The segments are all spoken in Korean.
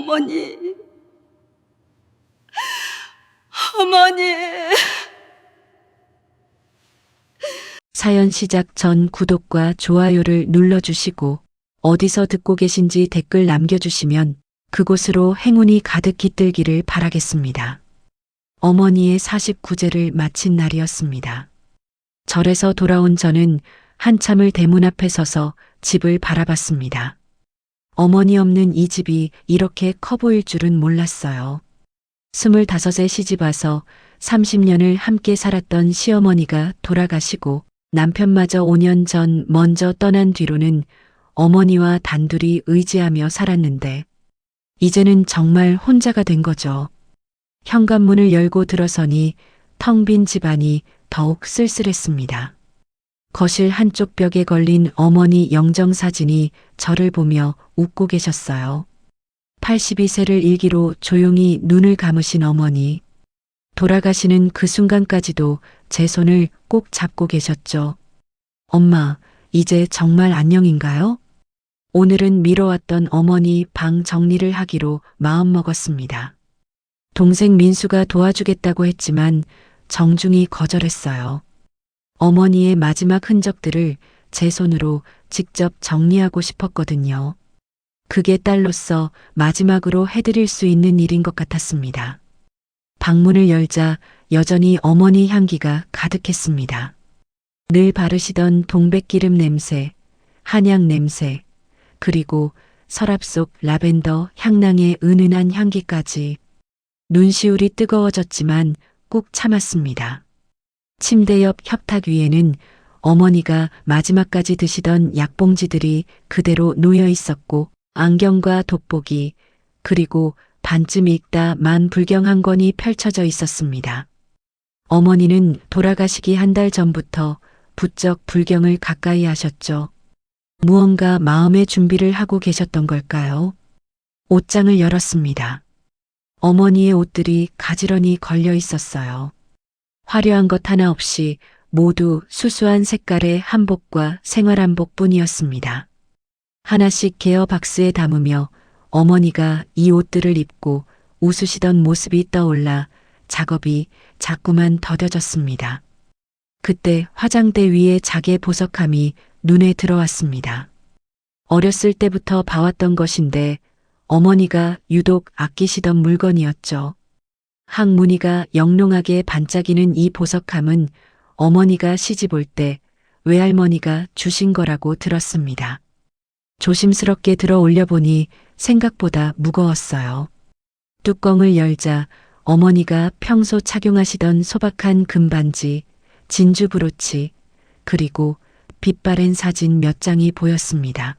어머니, 어머니. 사연 시작 전 구독과 좋아요를 눌러주시고 어디서 듣고 계신지 댓글 남겨주시면 그곳으로 행운이 가득 깃들기를 바라겠습니다. 어머니의 49제를 마친 날이었습니다. 절에서 돌아온 저는 한참을 대문 앞에 서서 집을 바라봤습니다. 어머니 없는 이 집이 이렇게 커 보일 줄은 몰랐어요. 25에 시집와서 30년을 함께 살았던 시어머니가 돌아가시고 남편마저 5년 전 먼저 떠난 뒤로는 어머니와 단둘이 의지하며 살았는데 이제는 정말 혼자가 된 거죠. 현관문을 열고 들어서니 텅 빈 집안이 더욱 쓸쓸했습니다. 거실 한쪽 벽에 걸린 어머니 영정사진이 저를 보며 웃고 계셨어요. 82세를 일기로 조용히 눈을 감으신 어머니. 돌아가시는 그 순간까지도 제 손을 꼭 잡고 계셨죠. 엄마, 이제 정말 안녕인가요? 오늘은 미뤄왔던 어머니 방 정리를 하기로 마음먹었습니다. 동생 민수가 도와주겠다고 했지만 정중히 거절했어요. 어머니의 마지막 흔적들을 제 손으로 직접 정리하고 싶었거든요. 그게 딸로서 마지막으로 해드릴 수 있는 일인 것 같았습니다. 방문을 열자 여전히 어머니 향기가 가득했습니다. 늘 바르시던 동백기름 냄새, 한약 냄새, 그리고 서랍 속 라벤더 향낭의 은은한 향기까지. 눈시울이 뜨거워졌지만 꾹 참았습니다. 침대 옆 협탁 위에는 어머니가 마지막까지 드시던 약봉지들이 그대로 놓여 있었고 안경과 돋보기, 그리고 반쯤 읽다 만 불경 한 권이 펼쳐져 있었습니다. 어머니는 돌아가시기 한 달 전부터 부쩍 불경을 가까이 하셨죠. 무언가 마음의 준비를 하고 계셨던 걸까요? 옷장을 열었습니다. 어머니의 옷들이 가지런히 걸려 있었어요. 화려한 것 하나 없이 모두 수수한 색깔의 한복과 생활한복뿐이었습니다. 하나씩 개어 박스에 담으며 어머니가 이 옷들을 입고 웃으시던 모습이 떠올라 작업이 자꾸만 더뎌졌습니다. 그때 화장대 위에 자개 보석함이 눈에 들어왔습니다. 어렸을 때부터 봐왔던 것인데 어머니가 유독 아끼시던 물건이었죠. 항무늬가 영롱하게 반짝이는 이 보석함은 어머니가 시집 올 때 외할머니가 주신 거라고 들었습니다. 조심스럽게 들어 올려보니 생각보다 무거웠어요. 뚜껑을 열자 어머니가 평소 착용하시던 소박한 금반지, 진주 브로치, 그리고 빛바랜 사진 몇 장이 보였습니다.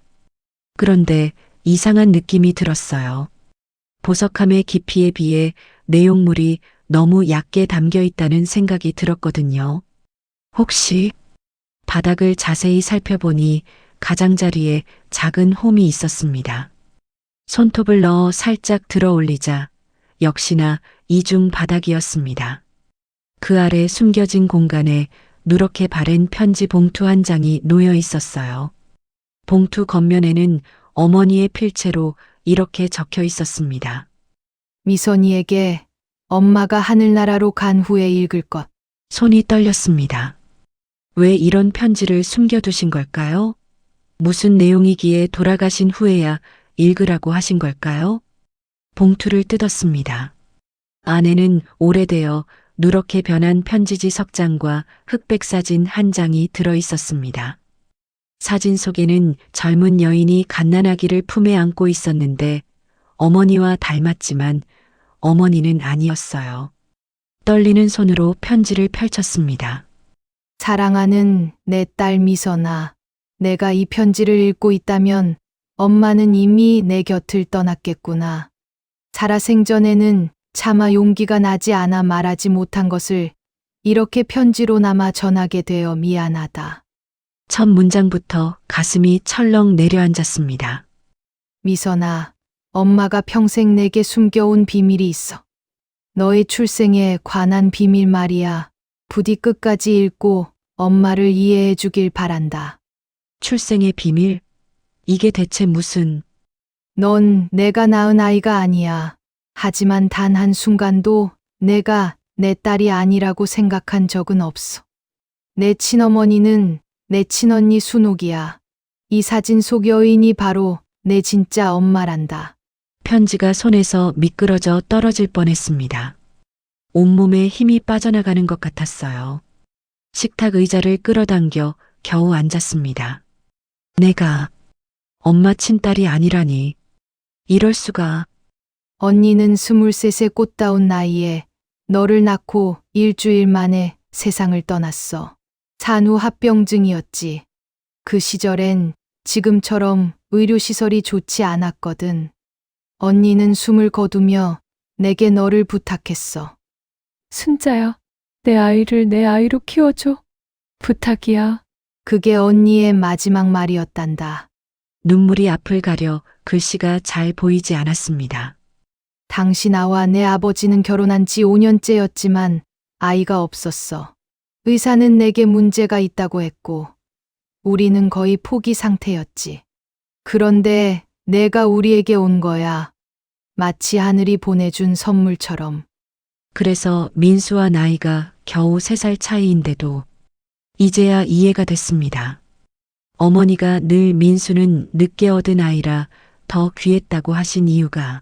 그런데 이상한 느낌이 들었어요. 보석함의 깊이에 비해 내용물이 너무 얕게 담겨 있다는 생각이 들었거든요. 혹시 바닥을 자세히 살펴보니 가장자리에 작은 홈이 있었습니다. 손톱을 넣어 살짝 들어 올리자 역시나 이중 바닥이었습니다. 그 아래 숨겨진 공간에 누렇게 바랜 편지 봉투 한 장이 놓여 있었어요. 봉투 겉면에는 어머니의 필체로 이렇게 적혀 있었습니다. 미선이에게 엄마가 하늘나라로 간 후에 읽을 것. 손이 떨렸습니다. 왜 이런 편지를 숨겨두신 걸까요? 무슨 내용이기에 돌아가신 후에야 읽으라고 하신 걸까요? 봉투를 뜯었습니다. 안에는 오래되어 누렇게 변한 편지지 석 장과 흑백 사진 한 장이 들어 있었습니다. 사진 속에는 젊은 여인이 갓난아기를 품에 안고 있었는데 어머니와 닮았지만 어머니는 아니었어요. 떨리는 손으로 편지를 펼쳤습니다. 사랑하는 내 딸 미선아, 내가 이 편지를 읽고 있다면 엄마는 이미 내 곁을 떠났겠구나. 살아생전에는 차마 용기가 나지 않아 말하지 못한 것을 이렇게 편지로나마 전하게 되어 미안하다. 첫 문장부터 가슴이 철렁 내려앉았습니다. 미선아, 엄마가 평생 내게 숨겨온 비밀이 있어. 너의 출생에 관한 비밀 말이야. 부디 끝까지 읽고 엄마를 이해해 주길 바란다. 출생의 비밀? 이게 대체 무슨... 넌 내가 낳은 아이가 아니야. 하지만 단 한순간도 내가 내 딸이 아니라고 생각한 적은 없어. 내 친어머니는 내 친언니 순옥이야. 이 사진 속 여인이 바로 내 진짜 엄마란다. 편지가 손에서 미끄러져 떨어질 뻔했습니다. 온몸에 힘이 빠져나가는 것 같았어요. 식탁 의자를 끌어당겨 겨우 앉았습니다. 내가 엄마 친딸이 아니라니. 이럴 수가. 언니는 23세 꽃다운 나이에 너를 낳고 일주일 만에 세상을 떠났어. 산후 합병증이었지. 그 시절엔 지금처럼 의료시설이 좋지 않았거든. 언니는 숨을 거두며 내게 너를 부탁했어. 순자야, 내 아이를 내 아이로 키워줘. 부탁이야. 그게 언니의 마지막 말이었단다. 눈물이 앞을 가려 글씨가 잘 보이지 않았습니다. 당시 나와 내 아버지는 결혼한 지 5년째였지만 아이가 없었어. 의사는 내게 문제가 있다고 했고, 우리는 거의 포기 상태였지. 그런데 내가 우리에게 온 거야. 마치 하늘이 보내준 선물처럼. 그래서 민수와 나이가 겨우 3살 차이인데도 이제야 이해가 됐습니다. 어머니가 늘 민수는 늦게 얻은 아이라 더 귀했다고 하신 이유가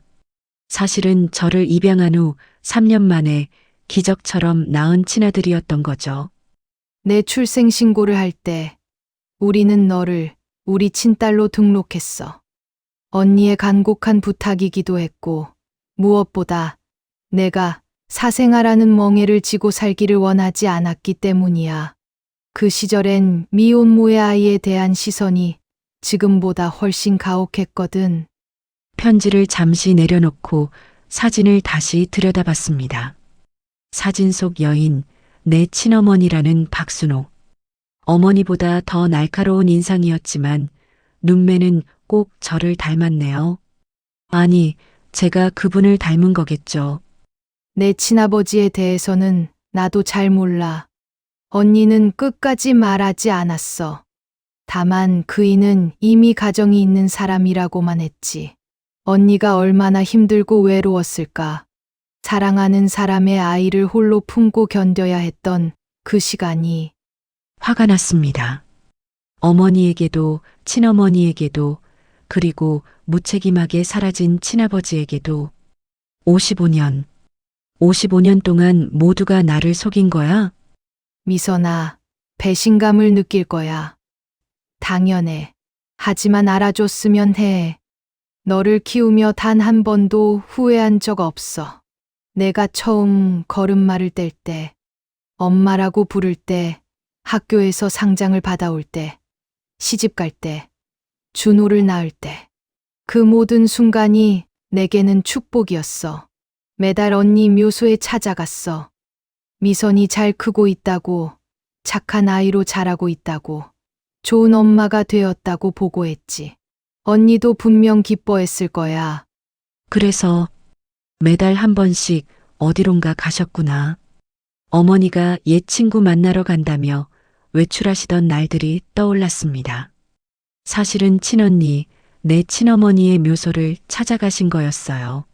사실은 저를 입양한 후 3년 만에 기적처럼 낳은 친아들이었던 거죠. 내 출생 신고를 할 때 우리는 너를 우리 친딸로 등록했어. 언니의 간곡한 부탁이기도 했고, 무엇보다 내가 사생아라는 멍해를 지고 살기를 원하지 않았기 때문이야. 그 시절엔 미혼모의 아이에 대한 시선이 지금보다 훨씬 가혹했거든. 편지를 잠시 내려놓고 사진을 다시 들여다봤습니다. 사진 속 여인, 내 친어머니라는 박순옥. 어머니보다 더 날카로운 인상이었지만 눈매는 꼭 저를 닮았네요. 아니, 제가 그분을 닮은 거겠죠. 내 친아버지에 대해서는 나도 잘 몰라. 언니는 끝까지 말하지 않았어. 다만 그이는 이미 가정이 있는 사람이라고만 했지. 언니가 얼마나 힘들고 외로웠을까. 사랑하는 사람의 아이를 홀로 품고 견뎌야 했던 그 시간이. 화가 났습니다. 어머니에게도 친어머니에게도 그리고 무책임하게 사라진 친아버지에게도 55년 동안 모두가 나를 속인 거야? 미선아, 배신감을 느낄 거야. 당연해. 하지만 알아줬으면 해. 너를 키우며 단 한 번도 후회한 적 없어. 내가 처음 걸음마를 뗄 때, 엄마라고 부를 때, 학교에서 상장을 받아올 때, 시집갈 때, 준호를 낳을 때. 그 모든 순간이 내게는 축복이었어. 매달 언니 묘소에 찾아갔어. 미선이 잘 크고 있다고, 착한 아이로 자라고 있다고, 좋은 엄마가 되었다고 보고했지. 언니도 분명 기뻐했을 거야. 그래서 매달 한 번씩 어디론가 가셨구나. 어머니가 옛 친구 만나러 간다며 외출하시던 날들이 떠올랐습니다. 사실은 친언니, 내 친어머니의 묘소를 찾아가신 거였어요.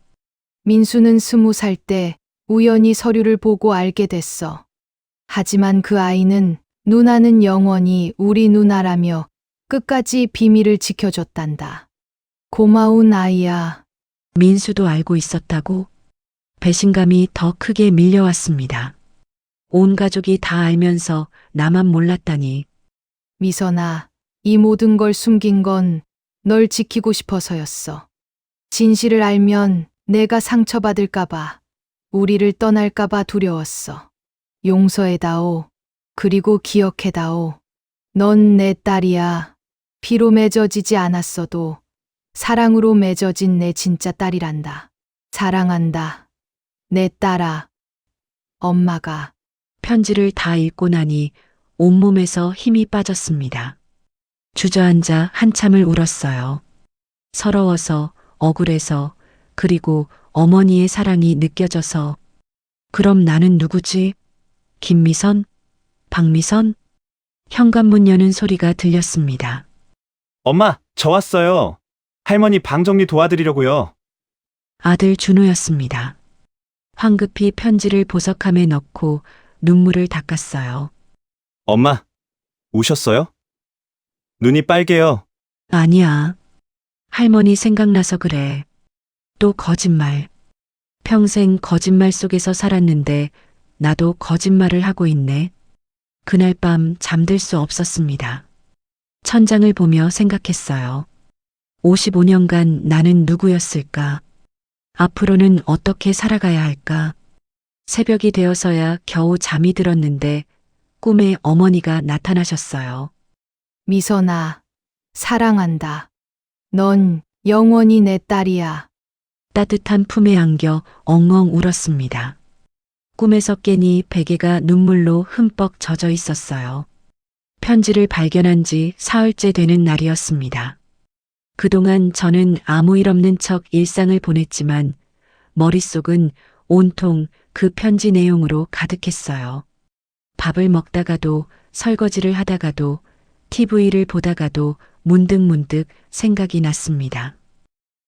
민수는 20살 때 우연히 서류를 보고 알게 됐어. 하지만 그 아이는 누나는 영원히 우리 누나라며 끝까지 비밀을 지켜줬단다. 고마운 아이야. 민수도 알고 있었다고 배신감이 더 크게 밀려왔습니다. 온 가족이 다 알면서 나만 몰랐다니. 미선아, 이 모든 걸 숨긴 건 널 지키고 싶어서였어. 진실을 알면 내가 상처받을까봐, 우리를 떠날까봐 두려웠어. 용서해다오. 그리고 기억해다오. 넌 내 딸이야. 피로 맺어지지 않았어도 사랑으로 맺어진 내 진짜 딸이란다. 사랑한다. 내 딸아. 엄마가. 편지를 다 읽고 나니 온몸에서 힘이 빠졌습니다. 주저앉아 한참을 울었어요. 서러워서, 억울해서, 그리고 어머니의 사랑이 느껴져서. 그럼 나는 누구지? 김미선? 박미선? 현관문 여는 소리가 들렸습니다. 엄마, 저 왔어요. 할머니 방 정리 도와드리려고요. 아들 준호였습니다. 황급히 편지를 보석함에 넣고 눈물을 닦았어요. 엄마, 우셨어요? 눈이 빨개요. 아니야. 할머니 생각나서 그래. 또 거짓말. 평생 거짓말 속에서 살았는데 나도 거짓말을 하고 있네. 그날 밤 잠들 수 없었습니다. 천장을 보며 생각했어요. 55년간 나는 누구였을까? 앞으로는 어떻게 살아가야 할까? 새벽이 되어서야 겨우 잠이 들었는데 꿈에 어머니가 나타나셨어요. 미선아, 사랑한다. 넌 영원히 내 딸이야. 따뜻한 품에 안겨 엉엉 울었습니다. 꿈에서 깨니 베개가 눈물로 흠뻑 젖어 있었어요. 편지를 발견한 지 사흘째 되는 날이었습니다. 그동안 저는 아무 일 없는 척 일상을 보냈지만 머릿속은 온통 그 편지 내용으로 가득했어요. 밥을 먹다가도 설거지를 하다가도 TV를 보다가도 문득문득 생각이 났습니다.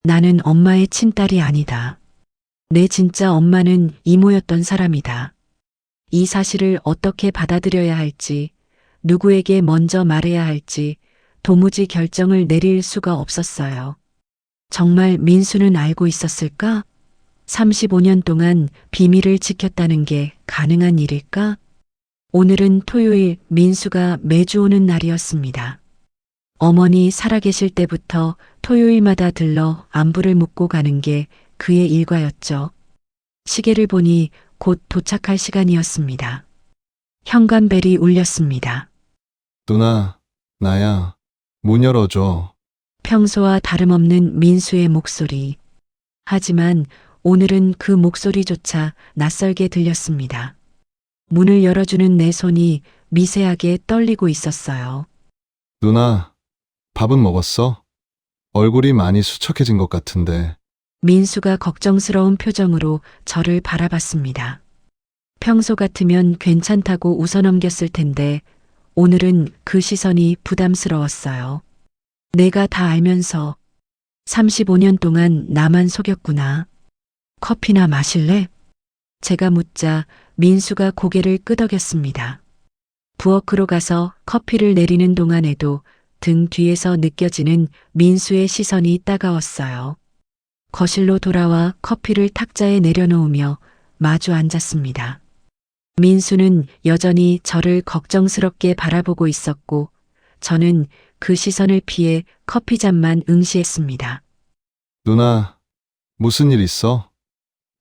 나는 엄마의 친딸이 아니다. 내 진짜 엄마는 이모였던 사람이다. 이 사실을 어떻게 받아들여야 할지, 누구에게 먼저 말해야 할지 도무지 결정을 내릴 수가 없었어요. 정말 민수는 알고 있었을까? 35년 동안 비밀을 지켰다는 게 가능한 일일까? 오늘은 토요일 민수가 매주 오는 날이었습니다. 어머니 살아계실 때부터 토요일마다 들러 안부를 묻고 가는 게 그의 일과였죠. 시계를 보니 곧 도착할 시간이었습니다. 현관벨이 울렸습니다. 누나, 나야. 문 열어줘. 평소와 다름없는 민수의 목소리. 하지만 오늘은 그 목소리조차 낯설게 들렸습니다. 문을 열어주는 내 손이 미세하게 떨리고 있었어요. 누나, 밥은 먹었어? 얼굴이 많이 수척해진 것 같은데. 민수가 걱정스러운 표정으로 저를 바라봤습니다. 평소 같으면 괜찮다고 웃어넘겼을 텐데 오늘은 그 시선이 부담스러웠어요. 내가 다 알면서 35년 동안 나만 속였구나. 커피나 마실래? 제가 묻자 민수가 고개를 끄덕였습니다. 부엌으로 가서 커피를 내리는 동안에도 등 뒤에서 느껴지는 민수의 시선이 따가웠어요. 거실로 돌아와 커피를 탁자에 내려놓으며 마주 앉았습니다. 민수는 여전히 저를 걱정스럽게 바라보고 있었고 저는 그 시선을 피해 커피잔만 응시했습니다. 누나, 무슨 일 있어?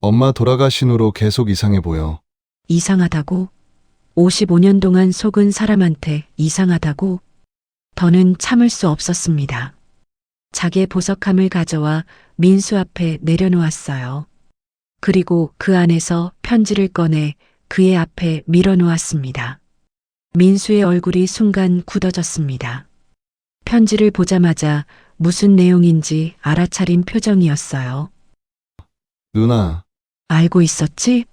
엄마 돌아가신 후로 계속 이상해 보여. 이상하다고? 55년 동안 속은 사람한테 이상하다고? 더는 참을 수 없었습니다. 자개 보석함을 가져와 민수 앞에 내려놓았어요. 그리고 그 안에서 편지를 꺼내 그의 앞에 밀어놓았습니다. 민수의 얼굴이 순간 굳어졌습니다. 편지를 보자마자 무슨 내용인지 알아차린 표정이었어요. 누나, 알고 있었지?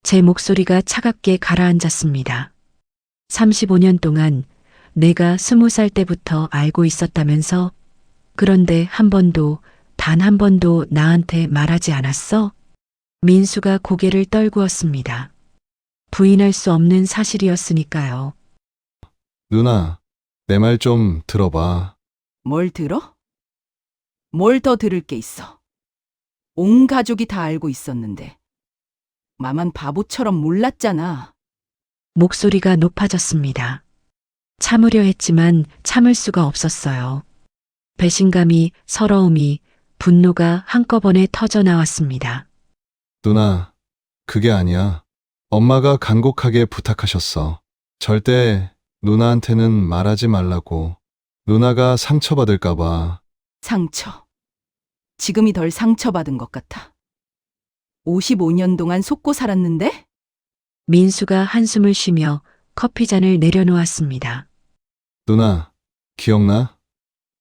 제 목소리가 차갑게 가라앉았습니다. 35년 동안 내가 20살 때부터 알고 있었다면서? 그런데 한 번도, 단 한 번도 나한테 말하지 않았어? 민수가 고개를 떨구었습니다. 부인할 수 없는 사실이었으니까요. 누나, 내 말 좀 들어봐. 뭘 들어? 뭘 더 들을 게 있어? 온 가족이 다 알고 있었는데. 마만 바보처럼 몰랐잖아. 목소리가 높아졌습니다. 참으려 했지만 참을 수가 없었어요. 배신감이, 서러움이, 분노가 한꺼번에 터져 나왔습니다. 누나, 그게 아니야. 엄마가 간곡하게 부탁하셨어. 절대 누나한테는 말하지 말라고. 누나가 상처받을까봐. 상처. 지금이 덜 상처받은 것 같아. 55년 동안 속고 살았는데? 민수가 한숨을 쉬며 커피잔을 내려놓았습니다. 누나, 기억나?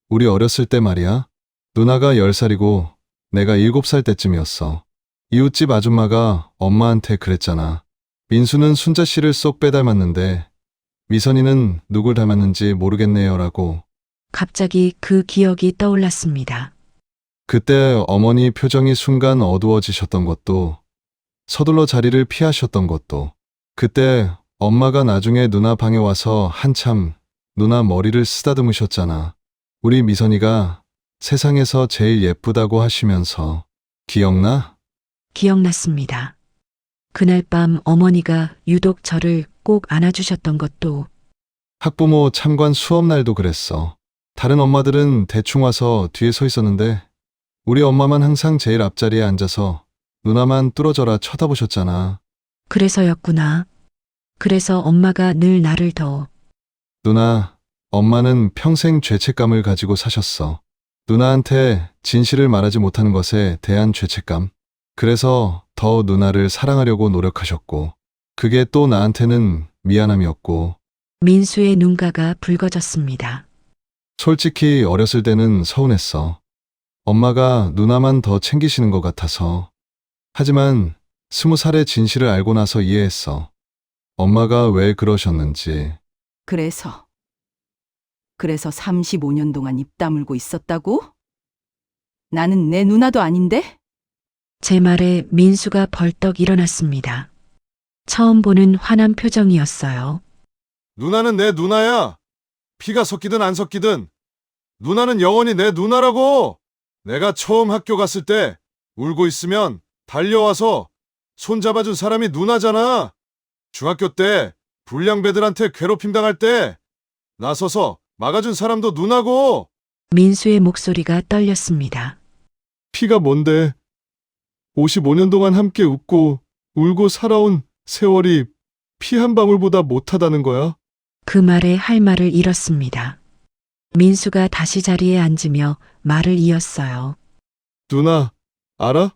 우리 어렸을 때 말이야. 누나가 10살이고 내가 7살 때쯤이었어. 이웃집 아줌마가 엄마한테 그랬잖아. 민수는 순자 씨를 쏙 빼닮았는데 미선이는 누굴 닮았는지 모르겠네요 라고. 갑자기 그 기억이 떠올랐습니다. 그때 어머니 표정이 순간 어두워지셨던 것도, 서둘러 자리를 피하셨던 것도, 그때 엄마가 나중에 누나 방에 와서 한참 누나 머리를 쓰다듬으셨잖아. 우리 미선이가 세상에서 제일 예쁘다고 하시면서. 기억나? 기억났습니다. 그날 밤 어머니가 유독 저를 꼭 안아주셨던 것도 학부모 참관 수업 날도 그랬어. 다른 엄마들은 대충 와서 뒤에 서 있었는데 우리 엄마만 항상 제일 앞자리에 앉아서 누나만 뚫어져라 쳐다보셨잖아. 그래서였구나. 그래서 엄마가 늘 나를 더 누나, 엄마는 평생 죄책감을 가지고 사셨어. 누나한테 진실을 말하지 못하는 것에 대한 죄책감. 그래서 더 누나를 사랑하려고 노력하셨고, 그게 또 나한테는 미안함이었고, 민수의 눈가가 붉어졌습니다. 솔직히 어렸을 때는 서운했어. 엄마가 누나만 더 챙기시는 것 같아서. 하지만 20살의 진실을 알고 나서 이해했어. 엄마가 왜 그러셨는지. 그래서 35년 동안 입 다물고 있었다고? 나는 내 누나도 아닌데? 제 말에 민수가 벌떡 일어났습니다. 처음 보는 화난 표정이었어요. 누나는 내 누나야. 피가 섞이든 안 섞이든. 누나는 영원히 내 누나라고. 내가 처음 학교 갔을 때 울고 있으면 달려와서 손잡아준 사람이 누나잖아. 중학교 때 불량배들한테 괴롭힘 당할 때 나서서 막아준 사람도 누나고. 민수의 목소리가 떨렸습니다. 피가 뭔데? 55년 동안 함께 웃고 울고 살아온 세월이 피 한 방울보다 못하다는 거야? 그 말에 할 말을 잃었습니다. 민수가 다시 자리에 앉으며 말을 이었어요. 누나, 알아?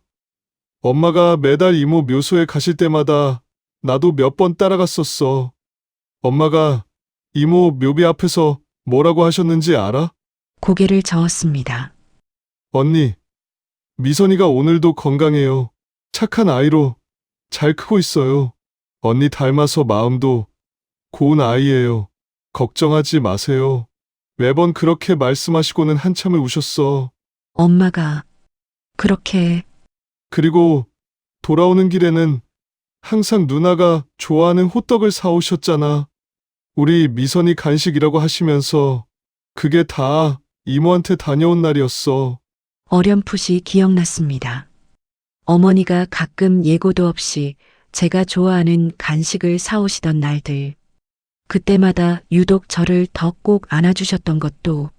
엄마가 매달 이모 묘소에 가실 때마다 나도 몇 번 따라갔었어. 엄마가 이모 묘비 앞에서 뭐라고 하셨는지 알아? 고개를 저었습니다. 언니, 미선이가 오늘도 건강해요. 착한 아이로 잘 크고 있어요. 언니 닮아서 마음도 고운 아이예요. 걱정하지 마세요. 매번 그렇게 말씀하시고는 한참을 우셨어. 엄마가 그렇게 그리고 돌아오는 길에는 항상 누나가 좋아하는 호떡을 사오셨잖아. 우리 미선이 간식이라고 하시면서 그게 다 이모한테 다녀온 날이었어. 어렴풋이 기억났습니다. 어머니가 가끔 예고도 없이 제가 좋아하는 간식을 사오시던 날들. 그때마다 유독 저를 더 꼭 안아주셨던 것도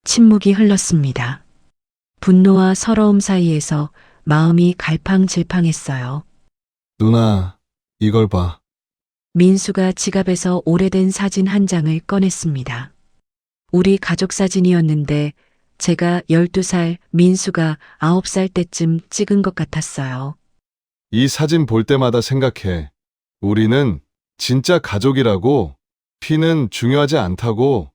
침묵이 흘렀습니다. 분노와 서러움 사이에서 마음이 갈팡질팡했어요. 누나, 이걸 봐. 민수가 지갑에서 오래된 사진 한 장을 꺼냈습니다. 우리 가족 사진이었는데 제가 12살, 민수가 9살 때쯤 찍은 것 같았어요. 이 사진 볼 때마다 생각해. 우리는 진짜 가족이라고. 피는 중요하지 않다고.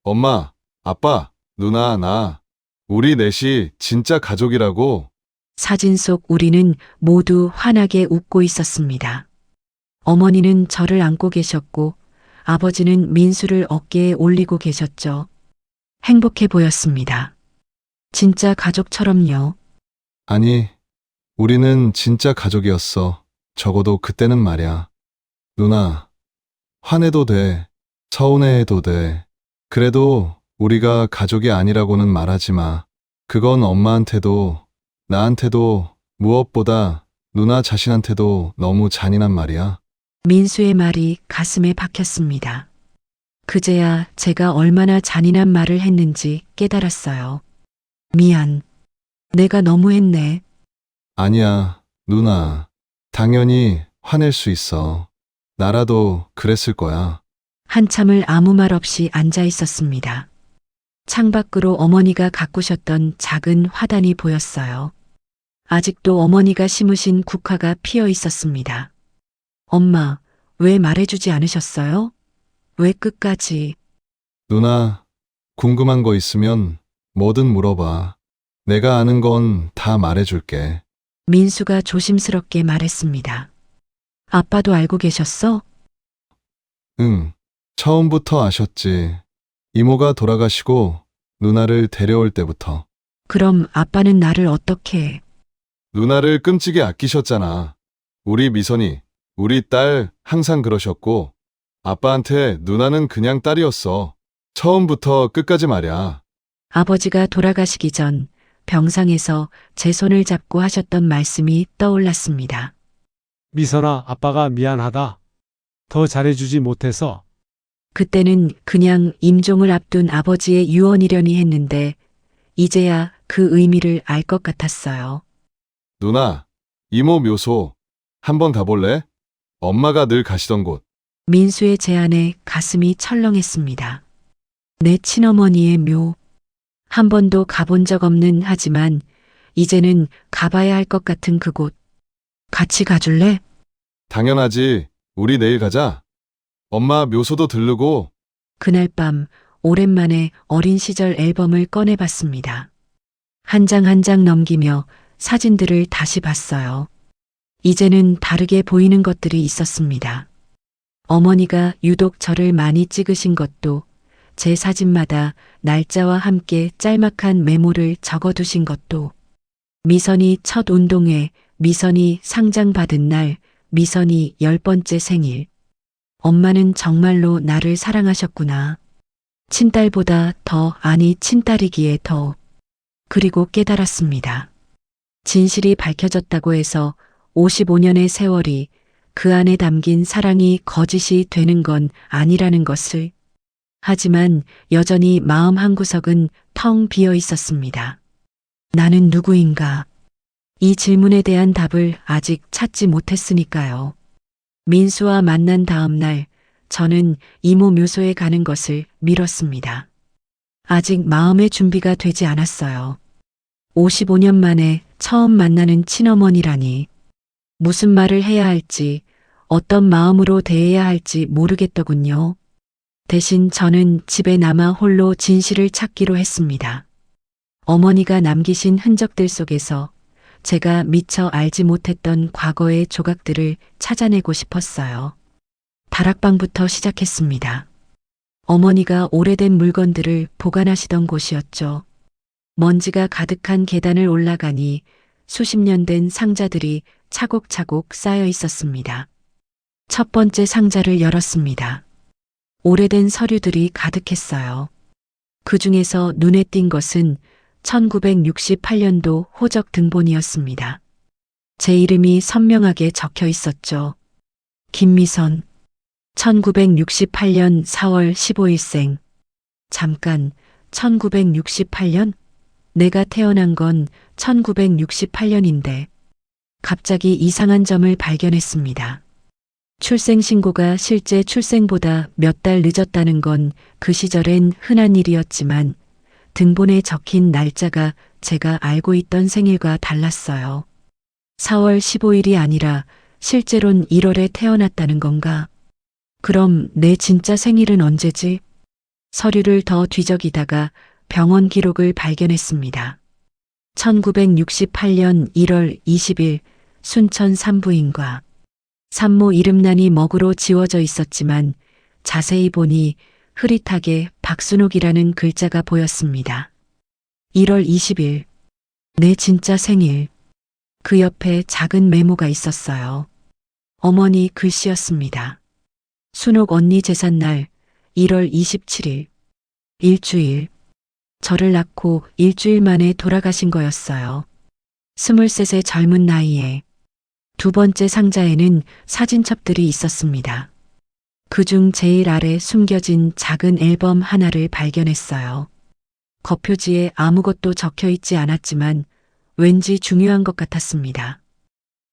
엄마, 아빠, 누나, 나. 우리 넷이 진짜 가족이라고. 사진 속 우리는 모두 환하게 웃고 있었습니다. 어머니는 저를 안고 계셨고 아버지는 민수를 어깨에 올리고 계셨죠. 행복해 보였습니다. 진짜 가족처럼요. 아니, 우리는 진짜 가족이었어. 적어도 그때는 말야. 누나, 화내도 돼. 서운해해도 돼. 그래도 우리가 가족이 아니라고는 말하지 마. 그건 엄마한테도, 나한테도, 무엇보다 누나 자신한테도 너무 잔인한 말이야. 민수의 말이 가슴에 박혔습니다. 그제야 제가 얼마나 잔인한 말을 했는지 깨달았어요. 미안. 내가 너무했네. 아니야, 누나. 당연히 화낼 수 있어. 나라도 그랬을 거야. 한참을 아무 말 없이 앉아 있었습니다. 창밖으로 어머니가 가꾸셨던 작은 화단이 보였어요. 아직도 어머니가 심으신 국화가 피어 있었습니다. 엄마, 왜 말해주지 않으셨어요? 왜 끝까지? 누나, 궁금한 거 있으면 뭐든 물어봐. 내가 아는 건 다 말해줄게. 민수가 조심스럽게 말했습니다. 아빠도 알고 계셨어? 응, 처음부터 아셨지. 이모가 돌아가시고 누나를 데려올 때부터. 그럼 아빠는 나를 어떻게 해? 누나를 끔찍이 아끼셨잖아. 우리 미선이, 우리 딸 항상 그러셨고, 아빠한테 누나는 그냥 딸이었어. 처음부터 끝까지 말야. 아버지가 돌아가시기 전 병상에서 제 손을 잡고 하셨던 말씀이 떠올랐습니다. 미선아, 아빠가 미안하다. 더 잘해주지 못해서. 그때는 그냥 임종을 앞둔 아버지의 유언이려니 했는데 이제야 그 의미를 알 것 같았어요. 누나, 이모 묘소 한번 가볼래? 엄마가 늘 가시던 곳. 민수의 제안에 가슴이 철렁했습니다. 내 친어머니의 묘. 한 번도 가본 적 없는 하지만 이제는 가봐야 할 것 같은 그곳. 같이 가줄래? 당연하지. 우리 내일 가자. 엄마 묘소도 들르고. 그날 밤 오랜만에 어린 시절 앨범을 꺼내봤습니다. 한 장 한 장 넘기며 사진들을 다시 봤어요. 이제는 다르게 보이는 것들이 있었습니다. 어머니가 유독 저를 많이 찍으신 것도, 제 사진마다 날짜와 함께 짤막한 메모를 적어두신 것도, 미선이 첫 운동회, 미선이 상장 받은 날, 미선이 10번째 생일. 엄마는 정말로 나를 사랑하셨구나. 친딸보다 더, 아니 친딸이기에 더. 그리고 깨달았습니다. 진실이 밝혀졌다고 해서 55년의 세월이 그 안에 담긴 사랑이 거짓이 되는 건 아니라는 것을. 하지만 여전히 마음 한구석은 텅 비어 있었습니다. 나는 누구인가? 이 질문에 대한 답을 아직 찾지 못했으니까요. 민수와 만난 다음 날 저는 이모 묘소에 가는 것을 미뤘습니다. 아직 마음의 준비가 되지 않았어요. 55년 만에 처음 만나는 친어머니라니. 무슨 말을 해야 할지, 어떤 마음으로 대해야 할지 모르겠더군요. 대신 저는 집에 남아 홀로 진실을 찾기로 했습니다. 어머니가 남기신 흔적들 속에서 제가 미처 알지 못했던 과거의 조각들을 찾아내고 싶었어요. 다락방부터 시작했습니다. 어머니가 오래된 물건들을 보관하시던 곳이었죠. 먼지가 가득한 계단을 올라가니 수십 년 된 상자들이 차곡차곡 쌓여 있었습니다. 첫 번째 상자를 열었습니다. 오래된 서류들이 가득했어요. 그 중에서 눈에 띈 것은 1968년도 호적 등본이었습니다. 제 이름이 선명하게 적혀 있었죠. 김미선. 1968년 4월 15일생. 잠깐, 1968년? 내가 태어난 건 1968년인데. 갑자기 이상한 점을 발견했습니다. 출생신고가 실제 출생보다 몇 달 늦었다는 건 그 시절엔 흔한 일이었지만 등본에 적힌 날짜가 제가 알고 있던 생일과 달랐어요. 4월 15일이 아니라 실제론 1월에 태어났다는 건가? 그럼 내 진짜 생일은 언제지? 서류를 더 뒤적이다가 병원 기록을 발견했습니다. 1968년 1월 20일 순천 산부인과. 산모 이름란이 먹으로 지워져 있었지만 자세히 보니 흐릿하게 박순옥이라는 글자가 보였습니다. 1월 20일. 내 진짜 생일. 그 옆에 작은 메모가 있었어요. 어머니 글씨였습니다. 순옥 언니 제삿날 1월 27일. 일주일. 저를 낳고 일주일 만에 돌아가신 거였어요. 23의 젊은 나이에. 두 번째 상자에는 사진첩들이 있었습니다. 그중 제일 아래 숨겨진 작은 앨범 하나를 발견했어요. 겉표지에 아무것도 적혀 있지 않았지만 왠지 중요한 것 같았습니다.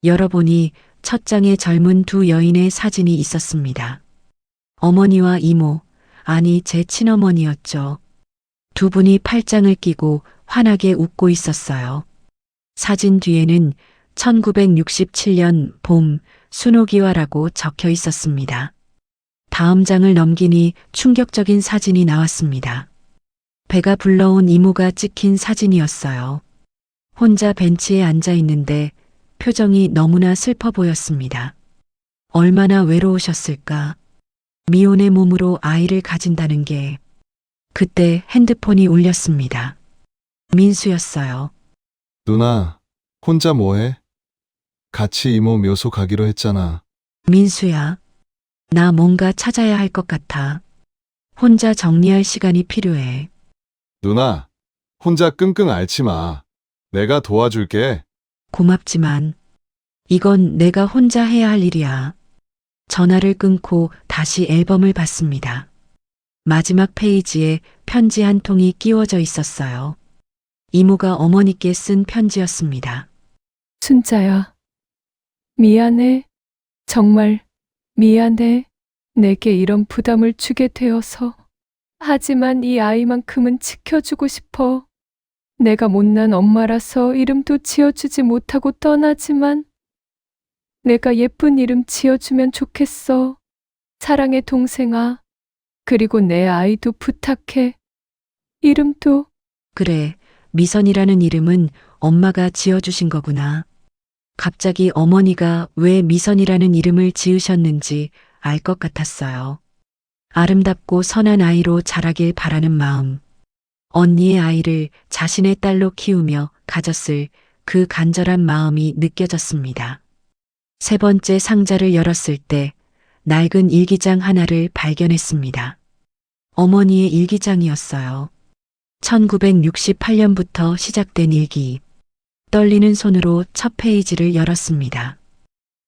열어보니 첫 장에 젊은 두 여인의 사진이 있었습니다. 어머니와 이모, 아니 제 친어머니였죠. 두 분이 팔짱을 끼고 환하게 웃고 있었어요. 사진 뒤에는 1967년 봄 순옥이와라고 적혀 있었습니다. 다음 장을 넘기니 충격적인 사진이 나왔습니다. 배가 불러온 이모가 찍힌 사진이었어요. 혼자 벤치에 앉아 있는데 표정이 너무나 슬퍼 보였습니다. 얼마나 외로우셨을까. 미혼의 몸으로 아이를 가진다는 게. 그때 핸드폰이 울렸습니다. 민수였어요. 누나, 혼자 뭐해? 같이 이모 묘소 가기로 했잖아. 민수야, 나 뭔가 찾아야 할 것 같아. 혼자 정리할 시간이 필요해. 누나, 혼자 끙끙 앓지 마. 내가 도와줄게. 고맙지만 이건 내가 혼자 해야 할 일이야. 전화를 끊고 다시 앨범을 봤습니다. 마지막 페이지에 편지 한 통이 끼워져 있었어요. 이모가 어머니께 쓴 편지였습니다. 순자야. 미안해. 정말 미안해. 내게 이런 부담을 주게 되어서. 하지만 이 아이만큼은 지켜주고 싶어. 내가 못난 엄마라서 이름도 지어주지 못하고 떠나지만 내가 예쁜 이름 지어주면 좋겠어. 사랑의 동생아. 그리고 내 아이도 부탁해. 이름도. 그래, 미선이라는 이름은 엄마가 지어주신 거구나. 갑자기 어머니가 왜 미선이라는 이름을 지으셨는지 알 것 같았어요. 아름답고 선한 아이로 자라길 바라는 마음. 언니의 아이를 자신의 딸로 키우며 가졌을 그 간절한 마음이 느껴졌습니다. 세 번째 상자를 열었을 때 낡은 일기장 하나를 발견했습니다. 어머니의 일기장이었어요. 1968년부터 시작된 일기. 떨리는 손으로 첫 페이지를 열었습니다.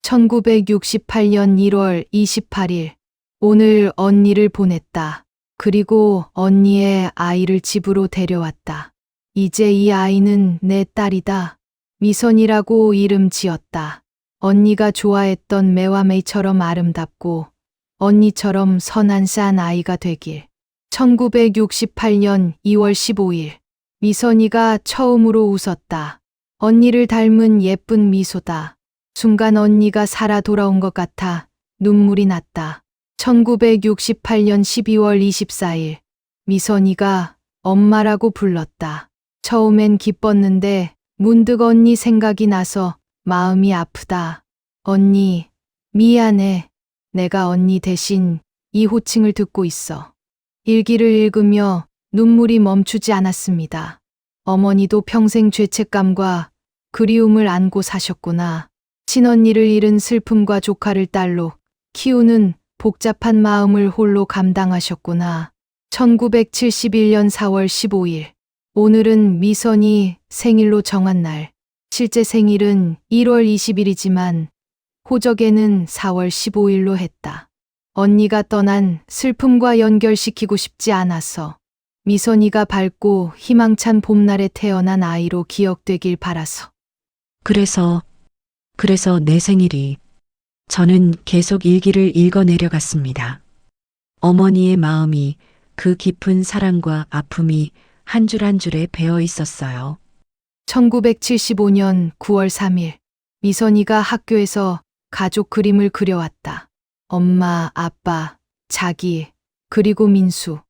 1968년 1월 28일. 오늘 언니를 보냈다. 그리고 언니의 아이를 집으로 데려왔다. 이제 이 아이는 내 딸이다. 미선이라고 이름 지었다. 언니가 좋아했던 매화메이처럼 아름답고 언니처럼 선한 싼 아이가 되길. 1968년 2월 15일. 미선이가 처음으로 웃었다. 언니를 닮은 예쁜 미소다. 순간 언니가 살아 돌아온 것 같아 눈물이 났다. 1968년 12월 24일. 미선이가 엄마라고 불렀다. 처음엔 기뻤는데 문득 언니 생각이 나서 마음이 아프다. 언니, 미안해. 내가 언니 대신 이 호칭을 듣고 있어. 일기를 읽으며 눈물이 멈추지 않았습니다. 어머니도 평생 죄책감과 그리움을 안고 사셨구나. 친언니를 잃은 슬픔과 조카를 딸로 키우는 복잡한 마음을 홀로 감당하셨구나. 1971년 4월 15일. 오늘은 미선이 생일로 정한 날. 실제 생일은 1월 20일이지만 호적에는 4월 15일로 했다. 언니가 떠난 슬픔과 연결시키고 싶지 않아서. 미선이가 밝고 희망찬 봄날에 태어난 아이로 기억되길 바라서. 그래서 내 생일이. 저는 계속 일기를 읽어 내려갔습니다. 어머니의 마음이, 그 깊은 사랑과 아픔이 한 줄 한 줄에 배어 있었어요. 1975년 9월 3일. 미선이가 학교에서 가족 그림을 그려왔다. 엄마, 아빠, 자기, 그리고 민수.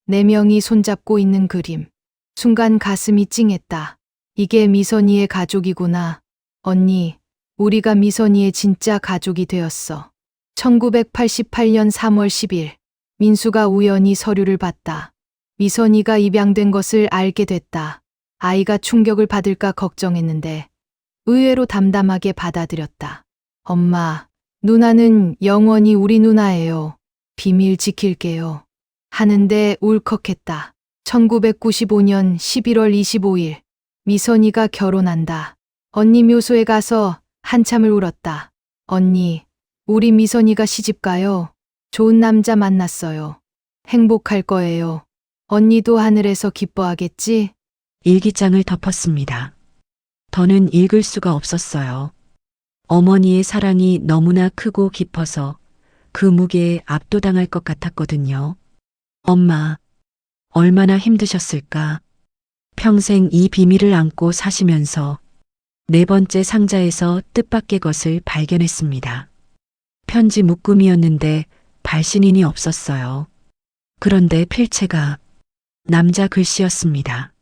4명이 손잡고 있는 그림. 순간 가슴이 찡했다. 이게 미선이의 가족이구나. 언니, 우리가 미선이의 진짜 가족이 되었어. 1988년 3월 10일. 민수가 우연히 서류를 봤다. 미선이가 입양된 것을 알게 됐다. 아이가 충격을 받을까 걱정했는데 의외로 담담하게 받아들였다. 엄마, 누나는 영원히 우리 누나예요. 비밀 지킬게요. 하는데 울컥했다. 1995년 11월 25일. 미선이가 결혼한다. 언니 묘소에 가서 한참을 울었다. 언니, 우리 미선이가 시집가요. 좋은 남자 만났어요. 행복할 거예요. 언니도 하늘에서 기뻐하겠지? 일기장을 덮었습니다. 더는 읽을 수가 없었어요. 어머니의 사랑이 너무나 크고 깊어서 그 무게에 압도당할 것 같았거든요. 엄마, 얼마나 힘드셨을까? 평생 이 비밀을 안고 사시면서 4번째 상자에서 뜻밖의 것을 발견했습니다. 편지 묶음이었는데 발신인이 없었어요. 그런데 필체가 남자 글씨였습니다.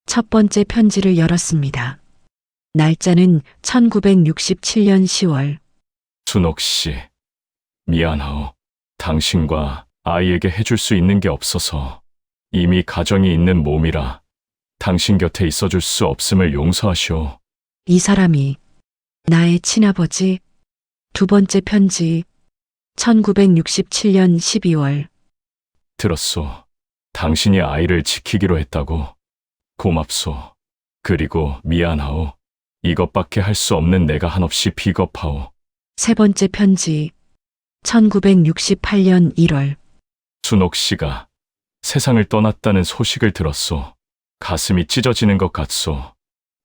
첫 번째 편지를 열었습니다. 날짜는 1967년 10월. 준옥 씨, 미안하오. 당신과 아이에게 해줄 수 있는 게 없어서 이미 가정이 있는 몸이라 당신 곁에 있어줄 수 없음을 용서하시오. 이 사람이 나의 친아버지. 두 번째 편지. 1967년 12월. 들었소. 당신이 아이를 지키기로 했다고. 고맙소. 그리고 미안하오. 이것밖에 할 수 없는 내가 한없이 비겁하오. 세 번째 편지. 1968년 1월. 순옥 씨가 세상을 떠났다는 소식을 들었소. 가슴이 찢어지는 것 같소.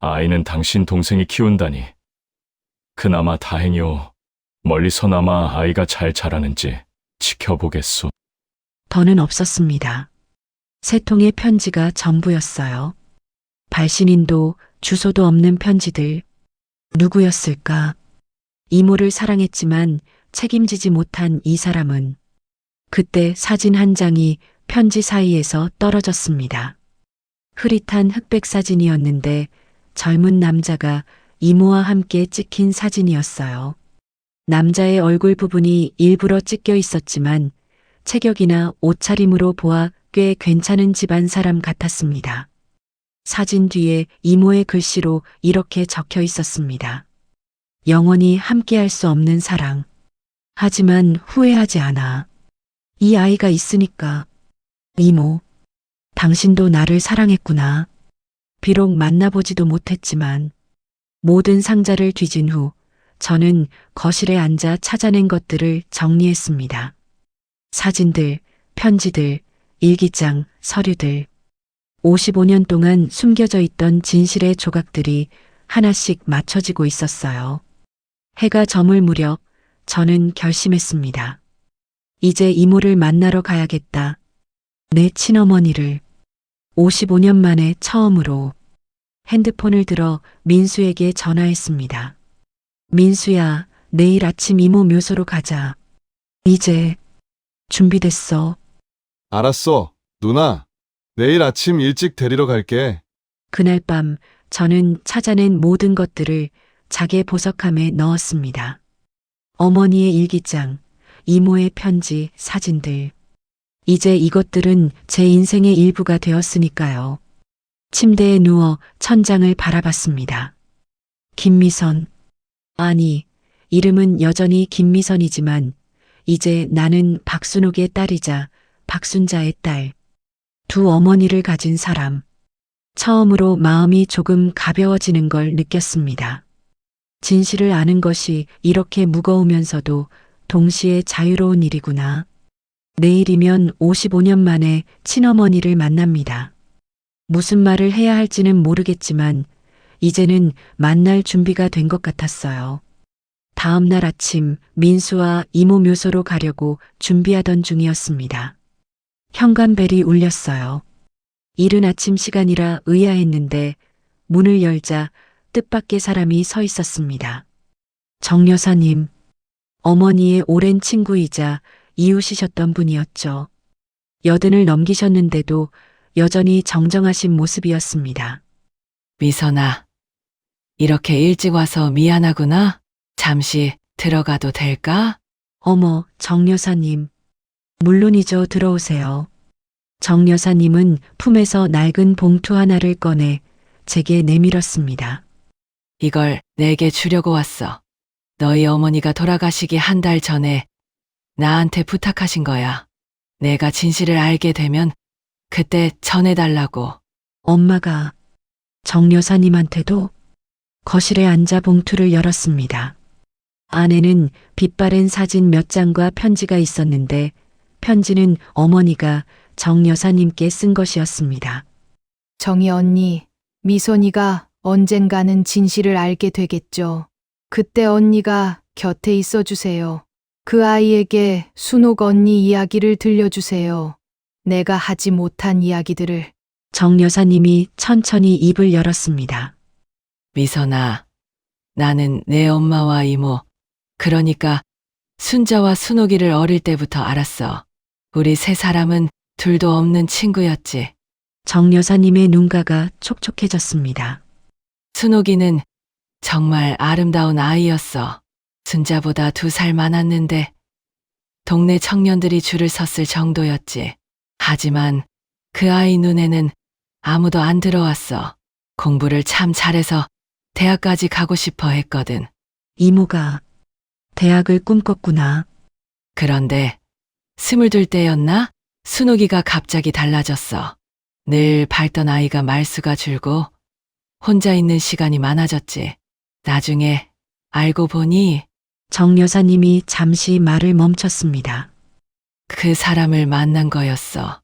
아이는 당신 동생이 키운다니. 그나마 다행이오. 멀리서나마 아이가 잘 자라는지 지켜보겠소. 더는 없었습니다. 세 통의 편지가 전부였어요. 발신인도 주소도 없는 편지들. 누구였을까? 이모를 사랑했지만 책임지지 못한 이 사람은 그때 사진 한 장이 편지 사이에서 떨어졌습니다. 흐릿한 흑백 사진이었는데 젊은 남자가 이모와 함께 찍힌 사진이었어요. 남자의 얼굴 부분이 일부러 찢겨 있었지만 체격이나 옷차림으로 보아 꽤 괜찮은 집안 사람 같았습니다. 사진 뒤에 이모의 글씨로 이렇게 적혀 있었습니다. 영원히 함께할 수 없는 사랑. 하지만 후회하지 않아. 이 아이가 있으니까. 이모, 당신도 나를 사랑했구나. 비록 만나보지도 못했지만 모든 상자를 뒤진 후 저는 거실에 앉아 찾아낸 것들을 정리했습니다. 사진들, 편지들, 일기장, 서류들. 55년 동안 숨겨져 있던 진실의 조각들이 하나씩 맞춰지고 있었어요. 해가 저물 무렵 저는 결심했습니다. 이제 이모를 만나러 가야겠다. 내 친어머니를. 55년 만에 처음으로 핸드폰을 들어 민수에게 전화했습니다. 민수야, 내일 아침 이모 묘소로 가자. 이제 준비됐어. 알았어, 누나. 내일 아침 일찍 데리러 갈게. 그날 밤 저는 찾아낸 모든 것들을 자개 보석함에 넣었습니다. 어머니의 일기장, 이모의 편지, 사진들. 이제 이것들은 제 인생의 일부가 되었으니까요. 침대에 누워 천장을 바라봤습니다. 김미선. 아니, 이름은 여전히 김미선이지만 이제 나는 박순옥의 딸이자 박순자의 딸. 두 어머니를 가진 사람. 처음으로 마음이 조금 가벼워지는 걸 느꼈습니다. 진실을 아는 것이 이렇게 무거우면서도 동시에 자유로운 일이구나. 내일이면 55년 만에 친어머니를 만납니다. 무슨 말을 해야 할지는 모르겠지만 이제는 만날 준비가 된 것 같았어요. 다음 날 아침 민수와 이모 묘소로 가려고 준비하던 중이었습니다. 현관벨이 울렸어요. 이른 아침 시간이라 의아했는데 문을 열자 뜻밖의 사람이 서 있었습니다. 정 여사님, 어머니의 오랜 친구이자 이웃이셨던 분이었죠. 80을 넘기셨는데도 여전히 정정하신 모습이었습니다. 미선아, 이렇게 일찍 와서 미안하구나. 잠시 들어가도 될까? 어머, 정 여사님. 물론이죠, 들어오세요. 정 여사님은 품에서 낡은 봉투 하나를 꺼내 제게 내밀었습니다. 이걸 내게 주려고 왔어. 너희 어머니가 돌아가시기 한 달 전에 나한테 부탁하신 거야. 내가 진실을 알게 되면 그때 전해달라고. 엄마가 정 여사님한테도. 거실에 앉아 봉투를 열었습니다. 안에는 빛바랜 사진 몇 장과 편지가 있었는데 편지는 어머니가 정 여사님께 쓴 것이었습니다. 정희 언니, 미선이가 언젠가는 진실을 알게 되겠죠. 그때 언니가 곁에 있어 주세요. 그 아이에게 순옥 언니 이야기를 들려주세요. 내가 하지 못한 이야기들을. 정 여사님이 천천히 입을 열었습니다. 미선아, 나는 내 엄마와 이모, 그러니까 순자와 순옥이를 어릴 때부터 알았어. 우리 세 사람은 둘도 없는 친구였지. 정 여사님의 눈가가 촉촉해졌습니다. 순옥이는 정말 아름다운 아이였어. 순자보다 2살 많았는데 동네 청년들이 줄을 섰을 정도였지. 하지만 그 아이 눈에는 아무도 안 들어왔어. 공부를 참 잘해서 대학까지 가고 싶어 했거든. 이모가 대학을 꿈꿨구나. 그런데 22 때였나? 순옥이가 갑자기 달라졌어. 늘 밝던 아이가 말수가 줄고 혼자 있는 시간이 많아졌지. 나중에 알고 보니 정 여사님이 잠시 말을 멈췄습니다. 그 사람을 만난 거였어.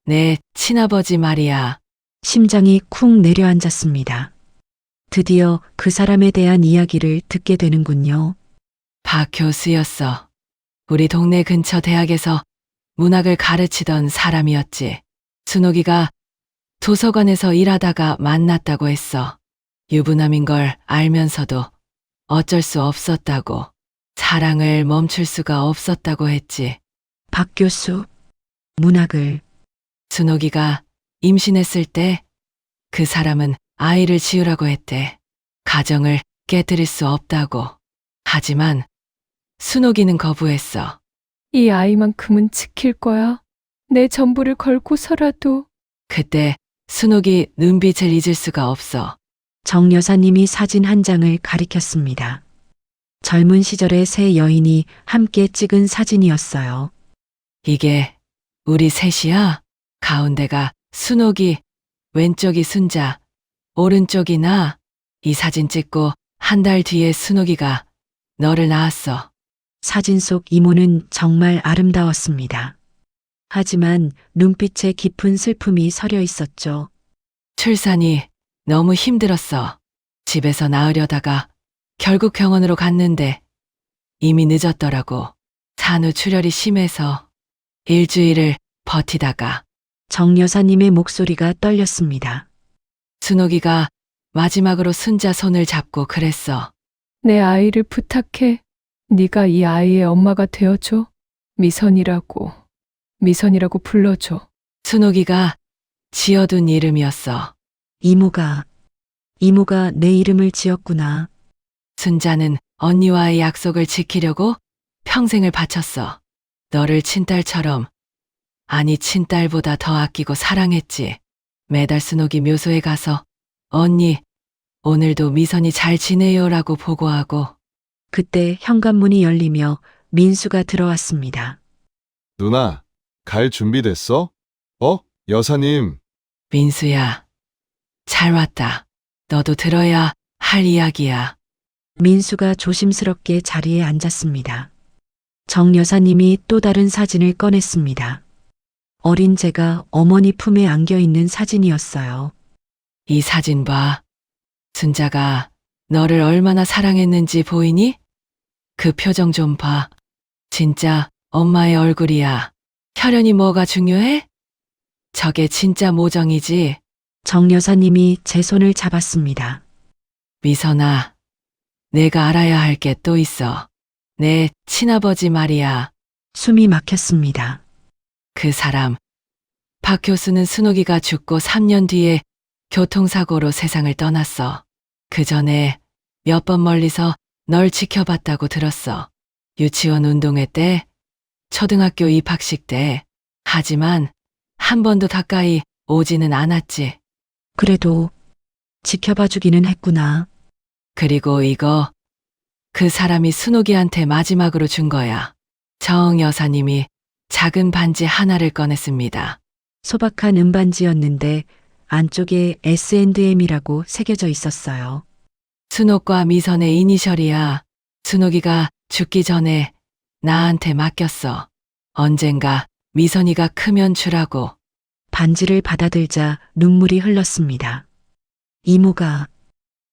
내 친아버지 말이야. 심장이 쿵 내려앉았습니다. 드디어 그 사람에 대한 이야기를 듣게 되는군요. 박 교수였어. 우리 동네 근처 대학에서 문학을 가르치던 사람이었지. 순옥이가 도서관에서 일하다가 만났다고 했어. 유부남인 걸 알면서도 어쩔 수 없었다고. 사랑을 멈출 수가 없었다고 했지. 박 교수, 문학을 순옥이가 임신했을 때 그 사람은 아이를 지으라고 했대. 가정을 깨뜨릴 수 없다고. 하지만 순옥이는 거부했어. 이 아이만큼은 지킬 거야. 내 전부를 걸고서라도. 그때 순옥이 눈빛을 잊을 수가 없어. 정 여사님이 사진 한 장을 가리켰습니다. 젊은 시절의 세 여인이 함께 찍은 사진이었어요. 이게 우리 셋이야? 가운데가 순옥이, 왼쪽이 순자, 오른쪽이 나. 이 사진 찍고 한 달 뒤에 순옥이가 너를 낳았어. 사진 속 이모는 정말 아름다웠습니다. 하지만 눈빛에 깊은 슬픔이 서려 있었죠. 출산이 너무 힘들었어. 집에서 낳으려다가 결국 병원으로 갔는데 이미 늦었더라고. 산후 출혈이 심해서 일주일을 버티다가 정 여사님의 목소리가 떨렸습니다. 순옥이가 마지막으로 순자 손을 잡고 그랬어. 내 아이를 부탁해. 네가 이 아이의 엄마가 되어줘. 미선이라고 불러줘. 순옥이가 지어둔 이름이었어. 이모가 내 이름을 지었구나. 순자는 언니와의 약속을 지키려고 평생을 바쳤어. 너를 친딸처럼, 아니 친딸보다 더 아끼고 사랑했지. 매달 순옥이 묘소에 가서 언니, 오늘도 미선이 잘 지내요라고 보고하고. 그때 현관문이 열리며 민수가 들어왔습니다. 누나, 갈 준비됐어? 여사님. 민수야, 잘 왔다. 너도 들어야 할 이야기야. 민수가 조심스럽게 자리에 앉았습니다. 정 여사님이 또 다른 사진을 꺼냈습니다. 어린 제가 어머니 품에 안겨 있는 사진이었어요. 이 사진 봐. 순자가 너를 얼마나 사랑했는지 보이니? 그 표정 좀 봐. 진짜 엄마의 얼굴이야. 혈연이 뭐가 중요해? 저게 진짜 모정이지. 정 여사님이 제 손을 잡았습니다. 미선아, 내가 알아야 할 게 또 있어. 내 친아버지 말이야. 숨이 막혔습니다. 그 사람. 박 교수는 순옥이가 죽고 3년 뒤에 교통사고로 세상을 떠났어. 그 전에 몇 번 멀리서 널 지켜봤다고 들었어. 유치원 운동회 때, 초등학교 입학식 때. 하지만 한 번도 가까이 오지는 않았지. 그래도 지켜봐주기는 했구나. 그리고 이거, 그 사람이 순옥이한테 마지막으로 준 거야. 정 여사님이 작은 반지 하나를 꺼냈습니다. 소박한 은반지였는데 안쪽에 S&M이라고 새겨져 있었어요. 순옥과 미선의 이니셜이야. 순옥이가 죽기 전에 나한테 맡겼어. 언젠가 미선이가 크면 주라고. 반지를 받아들자 눈물이 흘렀습니다. 이모가,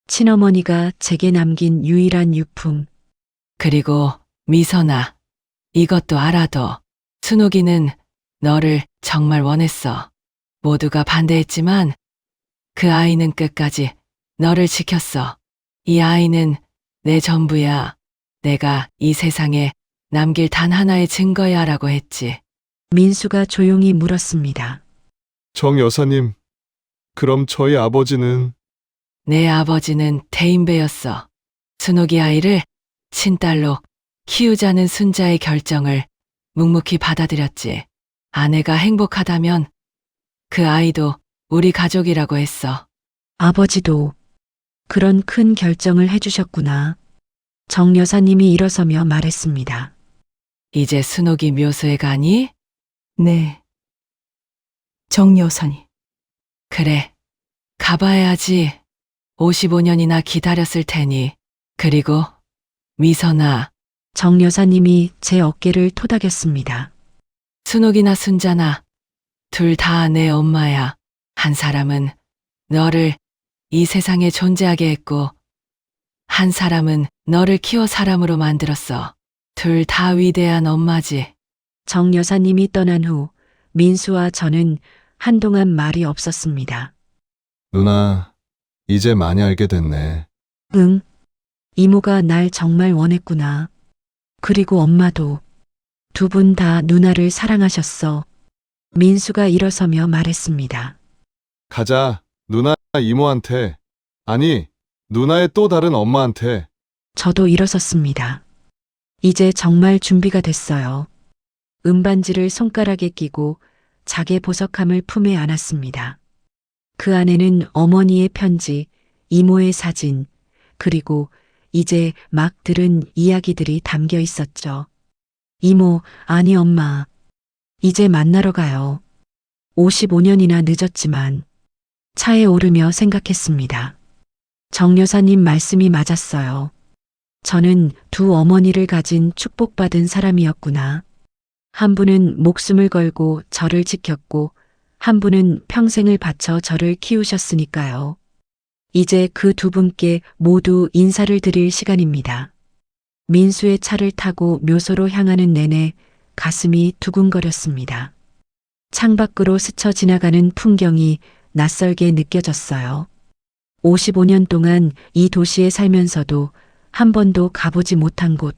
친어머니가 제게 남긴 유일한 유품. 그리고 미선아, 이것도 알아둬. 순옥이는 너를 정말 원했어. 모두가 반대했지만 그 아이는 끝까지 너를 지켰어. 이 아이는 내 전부야. 내가 이 세상에 남길 단 하나의 증거야 라고 했지. 민수가 조용히 물었습니다. 정 여사님, 그럼 저희 아버지는? 내 아버지는 대인배였어. 순옥이 아이를 친딸로 키우자는 순자의 결정을 묵묵히 받아들였지. 아내가 행복하다면 그 아이도 우리 가족이라고 했어. 아버지도 그런 큰 결정을 해주셨구나. 정 여사님이 일어서며 말했습니다. 이제 순옥이 묘소에 가니? 네. 정 여사님. 그래. 가봐야지. 55년이나 기다렸을 테니. 그리고 미선아, 정 여사님이 제 어깨를 토닥였습니다. 순옥이나 순자나 둘 다 내 엄마야. 한 사람은 너를 이 세상에 존재하게 했고 한 사람은 너를 키워 사람으로 만들었어. 둘 다 위대한 엄마지. 정 여사님이 떠난 후 민수와 저는 한동안 말이 없었습니다. 누나, 이제 많이 알게 됐네. 응. 이모가 날 정말 원했구나. 그리고 엄마도. 두 분 다 누나를 사랑하셨어. 민수가 일어서며 말했습니다. 가자, 누나 이모한테. 아니, 누나의 또 다른 엄마한테. 저도 일어섰습니다. 이제 정말 준비가 됐어요. 은반지를 손가락에 끼고 자개 보석함을 품에 안았습니다. 그 안에는 어머니의 편지, 이모의 사진, 그리고 이제 막 들은 이야기들이 담겨 있었죠. 이모, 아니 엄마. 이제 만나러 가요. 55년이나 늦었지만 차에 오르며 생각했습니다. 정 여사님 말씀이 맞았어요. 저는 두 어머니를 가진 축복받은 사람이었구나. 한 분은 목숨을 걸고 저를 지켰고 한 분은 평생을 바쳐 저를 키우셨으니까요. 이제 그 두 분께 모두 인사를 드릴 시간입니다. 민수의 차를 타고 묘소로 향하는 내내 가슴이 두근거렸습니다. 창밖으로 스쳐 지나가는 풍경이 낯설게 느껴졌어요. 55년 동안 이 도시에 살면서도 한 번도 가보지 못한 곳,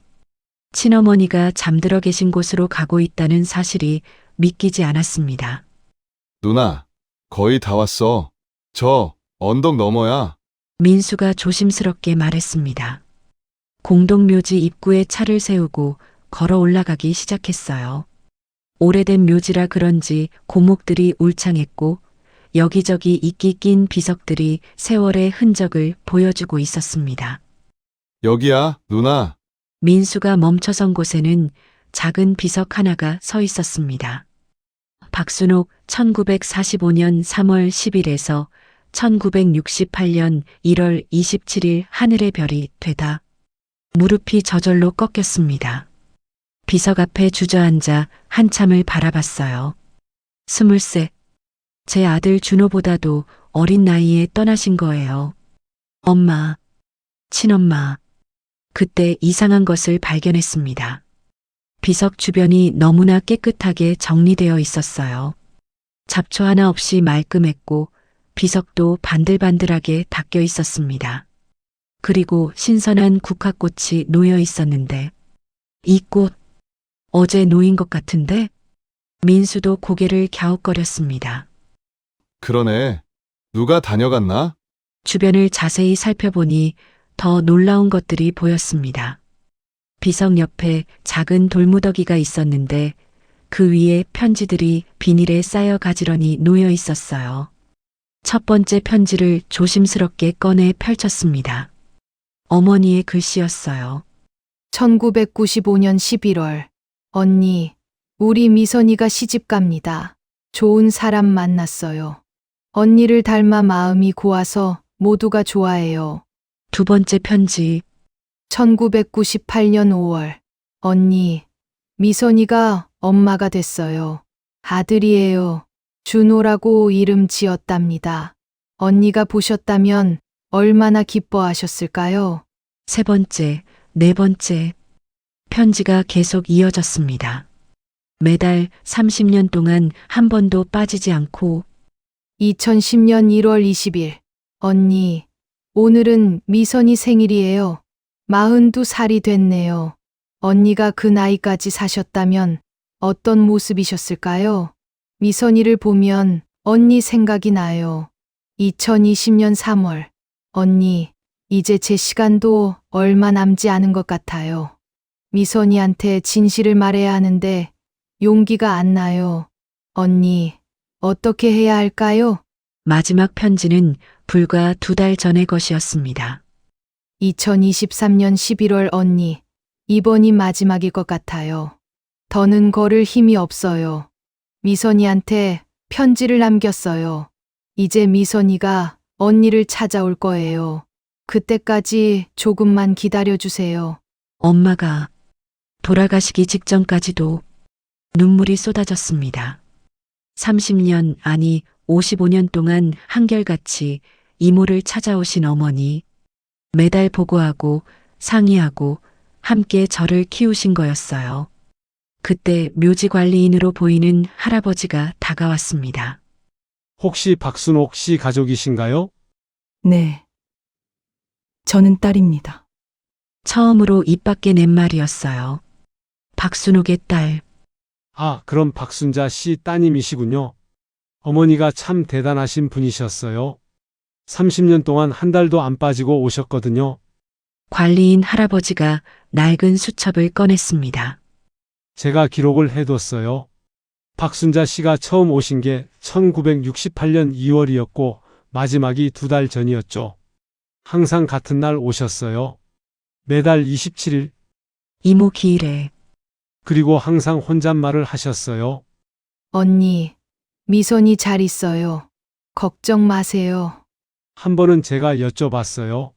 친어머니가 잠들어 계신 곳으로 가고 있다는 사실이 믿기지 않았습니다. 누나, 거의 다 왔어. 저 언덕 너머야. 민수가 조심스럽게 말했습니다. 공동묘지 입구에 차를 세우고 걸어 올라가기 시작했어요. 오래된 묘지라 그런지 고목들이 울창했고 여기저기 이끼 낀 비석들이 세월의 흔적을 보여주고 있었습니다. 여기야, 누나. 민수가 멈춰선 곳에는 작은 비석 하나가 서 있었습니다. 박순옥 1945년 3월 10일에서 1968년 1월 27일 하늘의 별이 되다. 무릎이 저절로 꺾였습니다. 비석 앞에 주저앉아 한참을 바라봤어요. 23. 제 아들 준호보다도 어린 나이에 떠나신 거예요. 엄마, 친엄마. 그때 이상한 것을 발견했습니다. 비석 주변이 너무나 깨끗하게 정리되어 있었어요. 잡초 하나 없이 말끔했고 비석도 반들반들하게 닦여 있었습니다. 그리고 신선한 국화꽃이 놓여 있었는데 이 꽃 어제 놓인 것 같은데? 민수도 고개를 갸웃거렸습니다. 그러네. 누가 다녀갔나? 주변을 자세히 살펴보니 더 놀라운 것들이 보였습니다. 비석 옆에 작은 돌무더기가 있었는데 그 위에 편지들이 비닐에 쌓여 가지런히 놓여 있었어요. 첫 번째 편지를 조심스럽게 꺼내 펼쳤습니다. 어머니의 글씨였어요. 1995년 11월. 언니, 우리 미선이가 시집 갑니다. 좋은 사람 만났어요. 언니를 닮아 마음이 고와서 모두가 좋아해요. 두 번째 편지. 1998년 5월. 언니, 미선이가 엄마가 됐어요. 아들이에요. 준호라고 이름 지었답니다. 언니가 보셨다면 얼마나 기뻐하셨을까요? 세 번째, 네 번째. 편지가 계속 이어졌습니다. 매달 30년 동안 한 번도 빠지지 않고 2010년 1월 20일. 언니, 오늘은 미선이 생일이에요. 42살이 됐네요. 언니가 그 나이까지 사셨다면 어떤 모습이셨을까요? 미선이를 보면 언니 생각이 나요. 2020년 3월. 언니, 이제 제 시간도 얼마 남지 않은 것 같아요. 미선이한테 진실을 말해야 하는데 용기가 안 나요. 언니, 어떻게 해야 할까요? 마지막 편지는 불과 2달 전의 것이었습니다. 2023년 11월 언니, 이번이 마지막일 것 같아요. 더는 걸을 힘이 없어요. 미선이한테 편지를 남겼어요. 이제 미선이가 언니를 찾아올 거예요. 그때까지 조금만 기다려주세요. 엄마가 돌아가시기 직전까지도 눈물이 쏟아졌습니다. 30년, 아니 55년 동안 한결같이 이모를 찾아오신 어머니, 매달 보고하고 상의하고 함께 저를 키우신 거였어요. 그때 묘지 관리인으로 보이는 할아버지가 다가왔습니다. 혹시 박순옥 씨 가족이신가요? 네. 저는 딸입니다. 처음으로 입 밖에 낸 말이었어요. 박순옥의 딸. 아, 그럼 박순자 씨 따님이시군요. 어머니가 참 대단하신 분이셨어요. 30년 동안 한 달도 안 빠지고 오셨거든요. 관리인 할아버지가 낡은 수첩을 꺼냈습니다. 제가 기록을 해뒀어요. 박순자 씨가 처음 오신 게 1968년 2월이었고 마지막이 2달 전이었죠. 항상 같은 날 오셨어요. 매달 27일. 이모 기일에. 그리고 항상 혼잣말을 하셨어요. 언니, 미선이 잘 있어요. 걱정 마세요. 한 번은 제가 여쭤봤어요.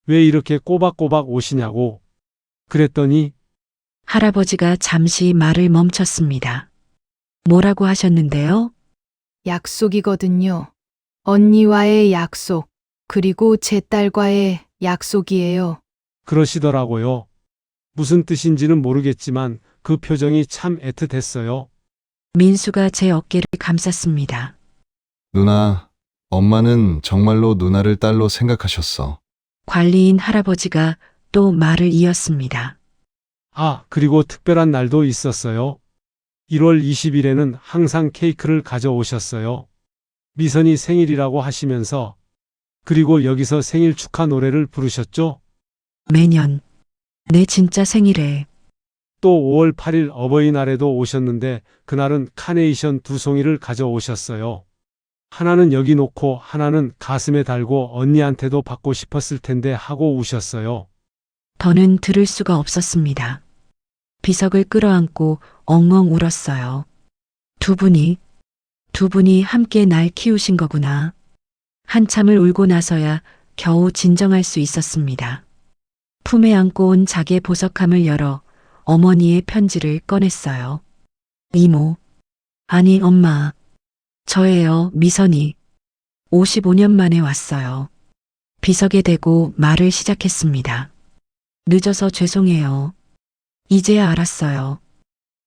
왜 이렇게 꼬박꼬박 오시냐고. 그랬더니 할아버지가 잠시 말을 멈췄습니다. 뭐라고 하셨는데요? 약속이거든요. 언니와의 약속, 그리고 제 딸과의 약속이에요. 그러시더라고요. 무슨 뜻인지는 모르겠지만 그 표정이 참 애틋했어요. 민수가 제 어깨를 감쌌습니다. 누나, 엄마는 정말로 누나를 딸로 생각하셨어. 관리인 할아버지가 또 말을 이었습니다. 아, 그리고 특별한 날도 있었어요. 1월 20일에는 항상 케이크를 가져오셨어요. 미선이 생일이라고 하시면서. 그리고 여기서 생일 축하 노래를 부르셨죠? 매년. 내 진짜 생일에. 또 5월 8일 어버이날에도 오셨는데 그날은 카네이션 2송이를 가져오셨어요. 하나는 여기 놓고 하나는 가슴에 달고 언니한테도 받고 싶었을 텐데 하고 우셨어요. 더는 들을 수가 없었습니다. 비석을 끌어안고 엉엉 울었어요. 두 분이 함께 날 키우신 거구나. 한참을 울고 나서야 겨우 진정할 수 있었습니다. 품에 안고 온 작의 보석함을 열어 어머니의 편지를 꺼냈어요. 이모. 아니, 엄마. 저예요, 미선이. 55년 만에 왔어요. 비석에 대고 말을 시작했습니다. 늦어서 죄송해요. 이제야 알았어요.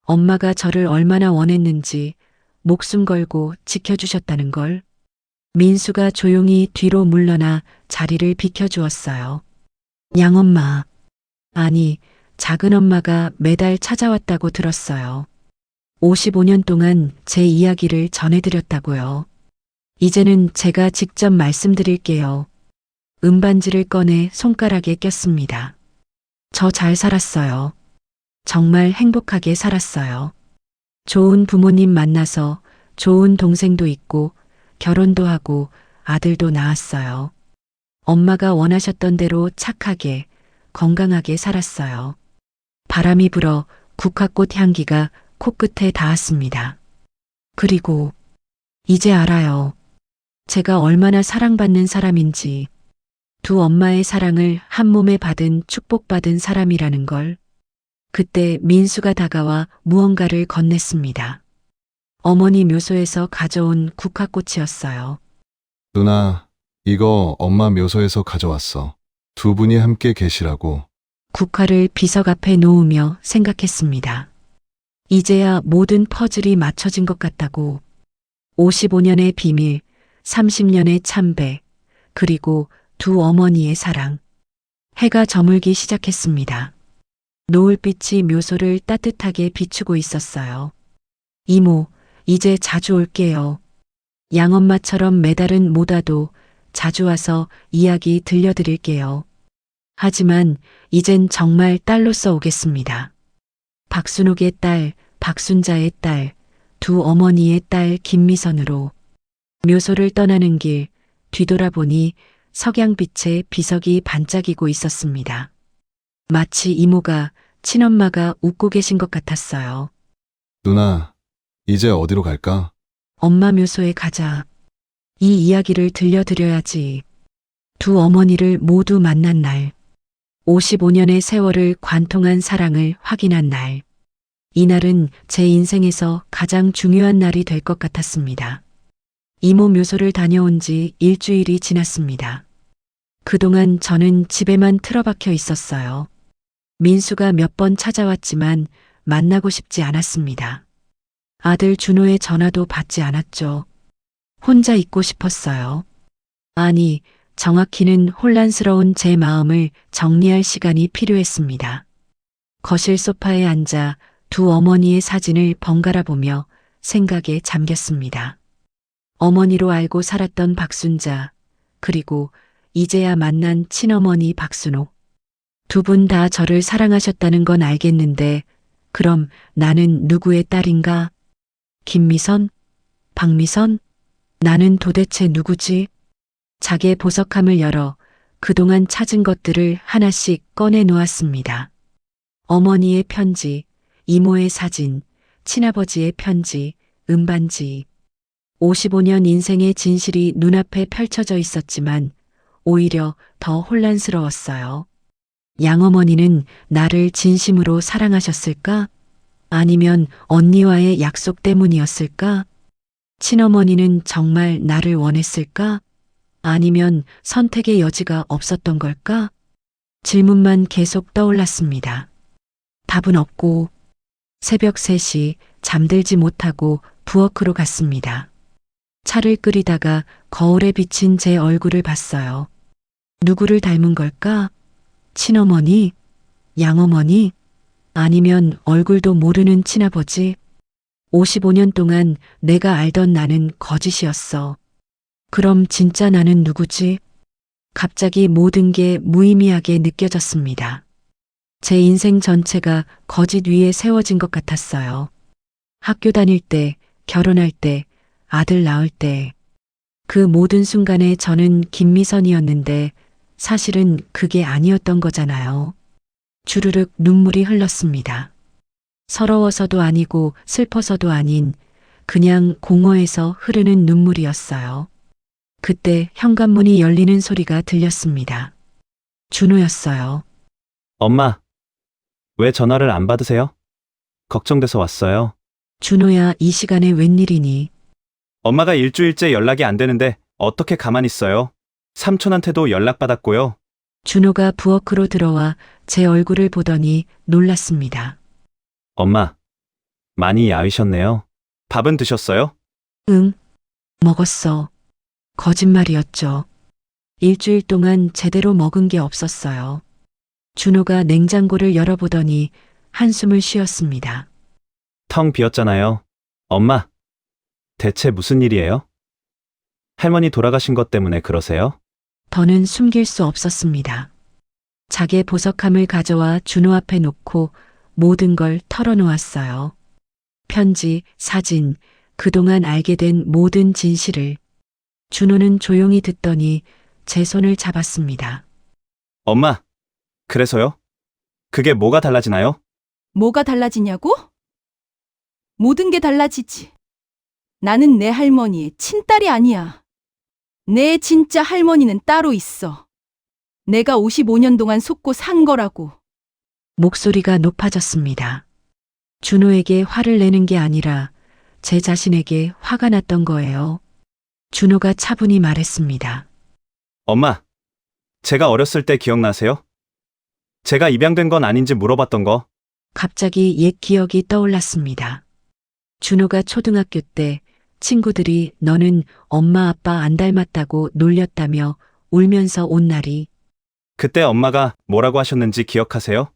엄마가 저를 얼마나 원했는지 목숨 걸고 지켜주셨다는 걸. 민수가 조용히 뒤로 물러나 자리를 비켜주었어요. 양엄마. 아니, 작은엄마가 매달 찾아왔다고 들었어요. 55년 동안 제 이야기를 전해드렸다고요. 이제는 제가 직접 말씀드릴게요. 은반지를 꺼내 손가락에 꼈습니다. 저 잘 살았어요. 정말 행복하게 살았어요. 좋은 부모님 만나서 좋은 동생도 있고 결혼도 하고 아들도 낳았어요. 엄마가 원하셨던 대로 착하게, 건강하게 살았어요. 바람이 불어 국화꽃 향기가 코끝에 닿았습니다. 그리고 이제 알아요. 제가 얼마나 사랑받는 사람인지, 두 엄마의 사랑을 한 몸에 받은 축복받은 사람이라는 걸. 그때 민수가 다가와 무언가를 건넸습니다. 어머니 묘소에서 가져온 국화꽃이었어요. 누나, 이거 엄마 묘소에서 가져왔어. 두 분이 함께 계시라고. 국화를 비석 앞에 놓으며 생각했습니다. 이제야 모든 퍼즐이 맞춰진 것 같다고. 55년의 비밀, 30년의 참배, 그리고 두 어머니의 사랑. 해가 저물기 시작했습니다. 노을빛이 묘소를 따뜻하게 비추고 있었어요. 이모, 이제 자주 올게요. 양엄마처럼 매달은 못 와도 자주 와서 이야기 들려드릴게요. 하지만 이젠 정말 딸로서 오겠습니다. 박순옥의 딸, 박순자의 딸, 두 어머니의 딸 김미선으로. 묘소를 떠나는 길 뒤돌아보니 석양빛에 비석이 반짝이고 있었습니다. 마치 이모가 친엄마가 웃고 계신 것 같았어요. 누나, 이제 어디로 갈까? 엄마 묘소에 가자. 이 이야기를 들려드려야지. 두 어머니를 모두 만난 날. 55년의 세월을 관통한 사랑을 확인한 날. 이날은 제 인생에서 가장 중요한 날이 될 것 같았습니다. 이모 묘소를 다녀온 지 일주일이 지났습니다. 그동안 저는 집에만 틀어박혀 있었어요. 민수가 몇 번 찾아왔지만 만나고 싶지 않았습니다. 아들 준호의 전화도 받지 않았죠. 혼자 있고 싶었어요. 아니, 정확히는 혼란스러운 제 마음을 정리할 시간이 필요했습니다. 거실 소파에 앉아 두 어머니의 사진을 번갈아 보며 생각에 잠겼습니다. 어머니로 알고 살았던 박순자, 그리고 이제야 만난 친어머니 박순옥. 두 분 다 저를 사랑하셨다는 건 알겠는데, 그럼 나는 누구의 딸인가? 김미선? 박미선? 나는 도대체 누구지? 자개 보석함을 열어 그동안 찾은 것들을 하나씩 꺼내 놓았습니다. 어머니의 편지, 이모의 사진, 친아버지의 편지, 음반지. 55년 인생의 진실이 눈앞에 펼쳐져 있었지만 오히려 더 혼란스러웠어요. 양어머니는 나를 진심으로 사랑하셨을까? 아니면 언니와의 약속 때문이었을까? 친어머니는 정말 나를 원했을까? 아니면 선택의 여지가 없었던 걸까? 질문만 계속 떠올랐습니다. 답은 없고 새벽 3시 잠들지 못하고 부엌으로 갔습니다. 차를 끓이다가 거울에 비친 제 얼굴을 봤어요. 누구를 닮은 걸까? 친어머니? 양어머니? 아니면 얼굴도 모르는 친아버지? 55년 동안 내가 알던 나는 거짓이었어. 그럼 진짜 나는 누구지? 갑자기 모든 게 무의미하게 느껴졌습니다. 제 인생 전체가 거짓 위에 세워진 것 같았어요. 학교 다닐 때, 결혼할 때, 아들 낳을 때. 그 모든 순간에 저는 김미선이었는데 사실은 그게 아니었던 거잖아요. 주르륵 눈물이 흘렀습니다. 서러워서도 아니고 슬퍼서도 아닌 그냥 공허해서 흐르는 눈물이었어요. 그때 현관문이 열리는 소리가 들렸습니다. 준호였어요. 엄마, 왜 전화를 안 받으세요? 걱정돼서 왔어요. 준호야, 이 시간에 웬일이니? 엄마가 일주일째 연락이 안 되는데 어떻게 가만히 있어요? 삼촌한테도 연락받았고요. 준호가 부엌으로 들어와 제 얼굴을 보더니 놀랐습니다. 엄마, 많이 야위셨네요. 밥은 드셨어요? 응, 먹었어. 거짓말이었죠. 일주일 동안 제대로 먹은 게 없었어요. 준호가 냉장고를 열어보더니 한숨을 쉬었습니다. 텅 비었잖아요. 엄마, 대체 무슨 일이에요? 할머니 돌아가신 것 때문에 그러세요? 더는 숨길 수 없었습니다. 자개 보석함을 가져와 준호 앞에 놓고 모든 걸 털어놓았어요. 편지, 사진, 그동안 알게 된 모든 진실을. 준호는 조용히 듣더니 제 손을 잡았습니다. 엄마, 그래서요? 그게 뭐가 달라지나요? 뭐가 달라지냐고? 모든 게 달라지지. 나는 내 할머니의 친딸이 아니야. 내 진짜 할머니는 따로 있어. 내가 55년 동안 속고 산 거라고. 목소리가 높아졌습니다. 준호에게 화를 내는 게 아니라 제 자신에게 화가 났던 거예요. 준호가 차분히 말했습니다. 엄마, 제가 어렸을 때 기억나세요? 제가 입양된 건 아닌지 물어봤던 거. 갑자기 옛 기억이 떠올랐습니다. 준호가 초등학교 때 친구들이 너는 엄마 아빠 안 닮았다고 놀렸다며 울면서 온 날이. 그때 엄마가 뭐라고 하셨는지 기억하세요?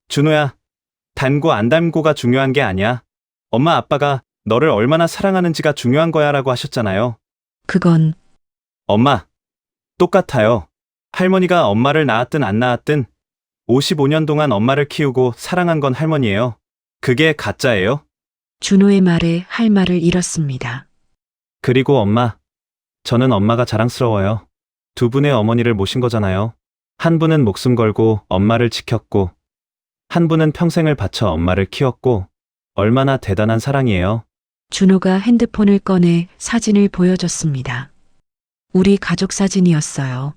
준호야, 닮고 안 닮고가 중요한 게 아니야. 엄마 아빠가 너를 얼마나 사랑하는지가 중요한 거야 라고 하셨잖아요. 그건 엄마, 똑같아요. 할머니가 엄마를 낳았든 안 낳았든 55년 동안 엄마를 키우고 사랑한 건 할머니예요. 그게 가짜예요. 준호의 말에 할 말을 잃었습니다. 그리고 엄마, 저는 엄마가 자랑스러워요. 두 분의 어머니를 모신 거잖아요. 한 분은 목숨 걸고 엄마를 지켰고, 한 분은 평생을 바쳐 엄마를 키웠고, 얼마나 대단한 사랑이에요. 준호가 핸드폰을 꺼내 사진을 보여줬습니다. 우리 가족 사진이었어요.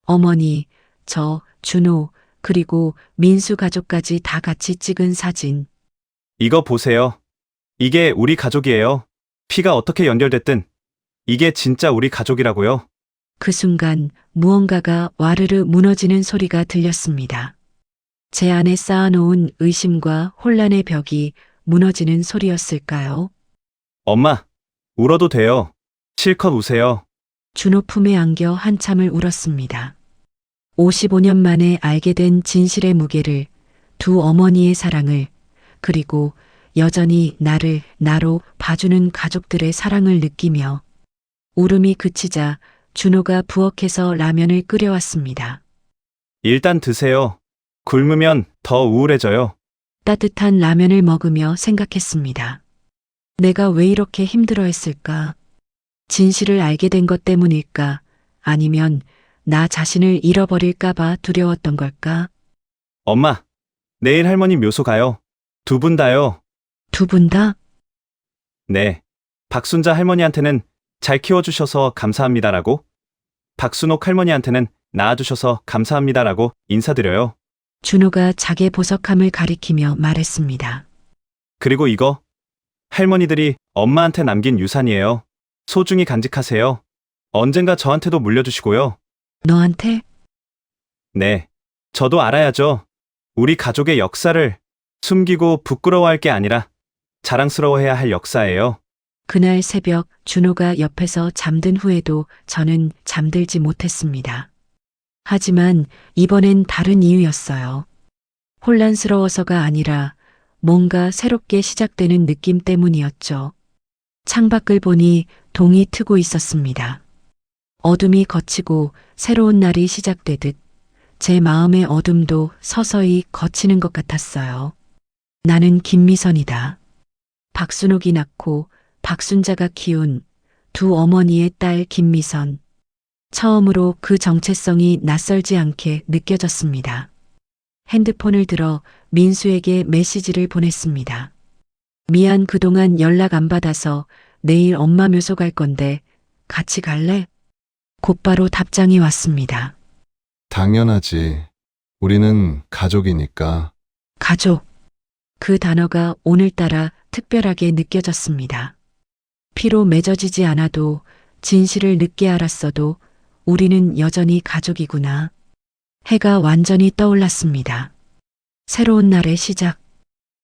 어머니, 저, 준호, 그리고 민수 가족까지 다 같이 찍은 사진. 이거 보세요. 이게 우리 가족이에요. 피가 어떻게 연결됐든 이게 진짜 우리 가족이라고요. 그 순간 무언가가 와르르 무너지는 소리가 들렸습니다. 제 안에 쌓아놓은 의심과 혼란의 벽이 무너지는 소리였을까요? 엄마, 울어도 돼요. 실컷 우세요. 준호 품에 안겨 한참을 울었습니다. 55년 만에 알게 된 진실의 무게를, 두 어머니의 사랑을, 그리고 여전히 나를 나로 봐주는 가족들의 사랑을 느끼며 울음이 그치자 준호가 부엌에서 라면을 끓여왔습니다. 일단 드세요. 굶으면 더 우울해져요. 따뜻한 라면을 먹으며 생각했습니다. 내가 왜 이렇게 힘들어했을까? 진실을 알게 된 것 때문일까? 아니면 나 자신을 잃어버릴까봐 두려웠던 걸까? 엄마, 내일 할머니 묘소 가요. 두 분 다요. 두 분 다? 네. 박순자 할머니한테는 잘 키워주셔서 감사합니다라고, 박순옥 할머니한테는 낳아주셔서 감사합니다라고 인사드려요. 준호가 자기 보석함을 가리키며 말했습니다. 그리고 이거, 할머니들이 엄마한테 남긴 유산이에요. 소중히 간직하세요. 언젠가 저한테도 물려주시고요. 너한테? 네. 저도 알아야죠. 우리 가족의 역사를 숨기고 부끄러워할 게 아니라 자랑스러워해야 할 역사예요. 그날 새벽 준호가 옆에서 잠든 후에도 저는 잠들지 못했습니다. 하지만 이번엔 다른 이유였어요. 혼란스러워서가 아니라 뭔가 새롭게 시작되는 느낌 때문이었죠. 창밖을 보니 동이 트고 있었습니다. 어둠이 걷히고 새로운 날이 시작되듯 제 마음의 어둠도 서서히 걷히는 것 같았어요. 나는 김미선이다. 박순옥이 낳고 박순자가 키운 두 어머니의 딸 김미선. 처음으로 그 정체성이 낯설지 않게 느껴졌습니다. 핸드폰을 들어 민수에게 메시지를 보냈습니다. 미안, 그동안 연락 안 받아서 내일 엄마 묘소 갈 건데 같이 갈래? 곧바로 답장이 왔습니다. 당연하지. 우리는 가족이니까. 가족. 그 단어가 오늘따라 특별하게 느껴졌습니다. 피로 맺어지지 않아도 진실을 늦게 알았어도 우리는 여전히 가족이구나. 해가 완전히 떠올랐습니다. 새로운 날의 시작.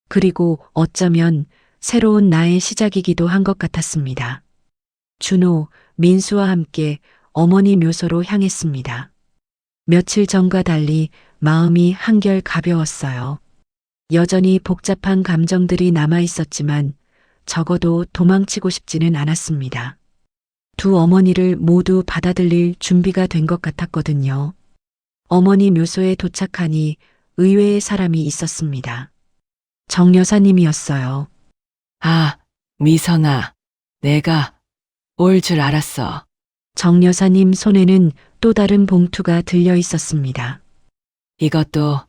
그리고 어쩌면 새로운 나의 시작이기도 한 것 같았습니다. 준호, 민수와 함께 어머니 묘소로 향했습니다. 며칠 전과 달리 마음이 한결 가벼웠어요. 여전히 복잡한 감정들이 남아 있었지만 적어도 도망치고 싶지는 않았습니다. 두 어머니를 모두 받아들일 준비가 된 것 같았거든요. 어머니 묘소에 도착하니 의외의 사람이 있었습니다. 정 여사님이었어요. 아, 미선아. 내가 올 줄 알았어. 정 여사님 손에는 또 다른 봉투가 들려 있었습니다. 이것도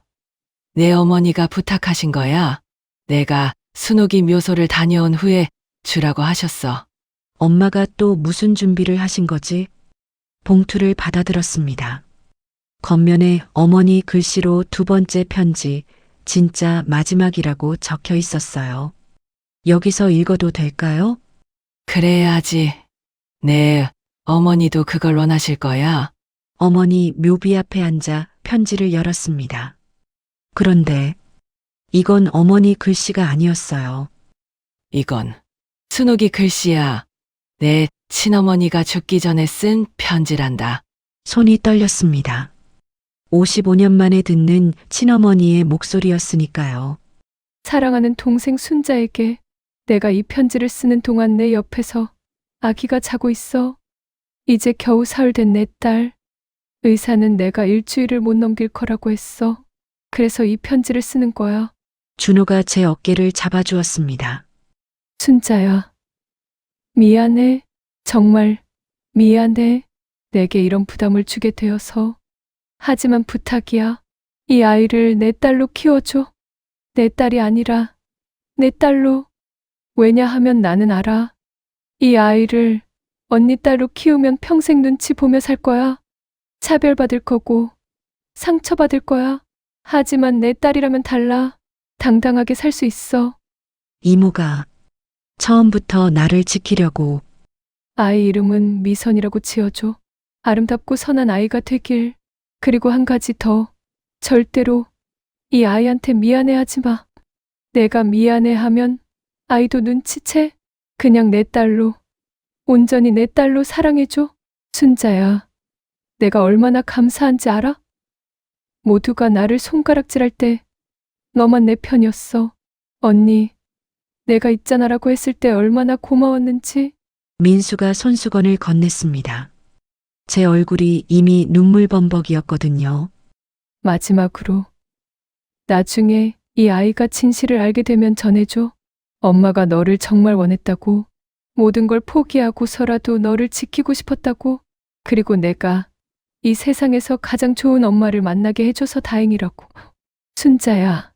내 어머니가 부탁하신 거야. 내가 순옥이 묘소를 다녀온 후에 주라고 하셨어. 엄마가 또 무슨 준비를 하신 거지? 봉투를 받아들었습니다. 겉면에 어머니 글씨로 두 번째 편지, 진짜 마지막이라고 적혀 있었어요. 여기서 읽어도 될까요? 그래야지. 네, 어머니도 그걸 원하실 거야. 어머니 묘비 앞에 앉아 편지를 열었습니다. 그런데 이건 어머니 글씨가 아니었어요. 이건 순옥이 글씨야. 내 친어머니가 죽기 전에 쓴 편지란다. 손이 떨렸습니다. 55년 만에 듣는 친어머니의 목소리였으니까요. 사랑하는 동생 순자에게 내가 이 편지를 쓰는 동안 내 옆에서 아기가 자고 있어. 이제 겨우 사흘 된 내 딸. 의사는 내가 일주일을 못 넘길 거라고 했어. 그래서 이 편지를 쓰는 거야. 준호가 제 어깨를 잡아주었습니다. 순자야. 미안해. 정말 미안해. 내게 이런 부담을 주게 되어서. 하지만 부탁이야. 이 아이를 내 딸로 키워줘. 내 딸이 아니라 내 딸로. 왜냐하면 나는 알아. 이 아이를 언니 딸로 키우면 평생 눈치 보며 살 거야. 차별받을 거고 상처받을 거야. 하지만 내 딸이라면 달라. 당당하게 살 수 있어. 이모가 처음부터 나를 지키려고 아이 이름은 미선이라고 지어줘. 아름답고 선한 아이가 되길. 그리고 한 가지 더. 절대로 이 아이한테 미안해하지 마. 내가 미안해하면 아이도 눈치채. 그냥 내 딸로, 온전히 내 딸로 사랑해줘. 순자야, 내가 얼마나 감사한지 알아? 모두가 나를 손가락질할 때 너만 내 편이었어. 언니, 내가 있잖아라고 했을 때 얼마나 고마웠는지. 민수가 손수건을 건넸습니다. 제 얼굴이 이미 눈물범벅이었거든요. 마지막으로 나중에 이 아이가 진실을 알게 되면 전해줘. 엄마가 너를 정말 원했다고. 모든 걸 포기하고서라도 너를 지키고 싶었다고. 그리고 내가 이 세상에서 가장 좋은 엄마를 만나게 해줘서 다행이라고. 순자야,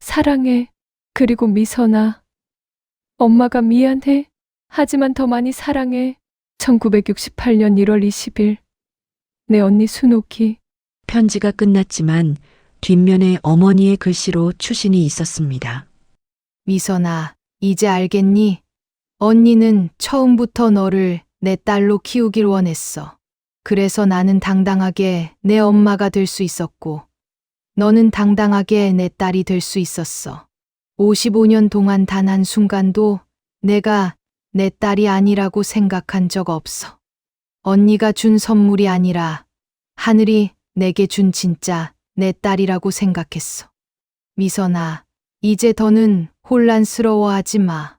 사랑해. 그리고 미선아, 엄마가 미안해. 하지만 더 많이 사랑해. 1968년 1월 20일. 내 언니 순옥이. 편지가 끝났지만 뒷면에 어머니의 글씨로 추신이 있었습니다. 미선아, 이제 알겠니? 언니는 처음부터 너를 내 딸로 키우길 원했어. 그래서 나는 당당하게 내 엄마가 될 수 있었고, 너는 당당하게 내 딸이 될 수 있었어. 55년 동안 단 한순간도 내가 내 딸이 아니라고 생각한 적 없어. 언니가 준 선물이 아니라 하늘이 내게 준 진짜 내 딸이라고 생각했어. 미선아, 이제 더는 혼란스러워하지 마.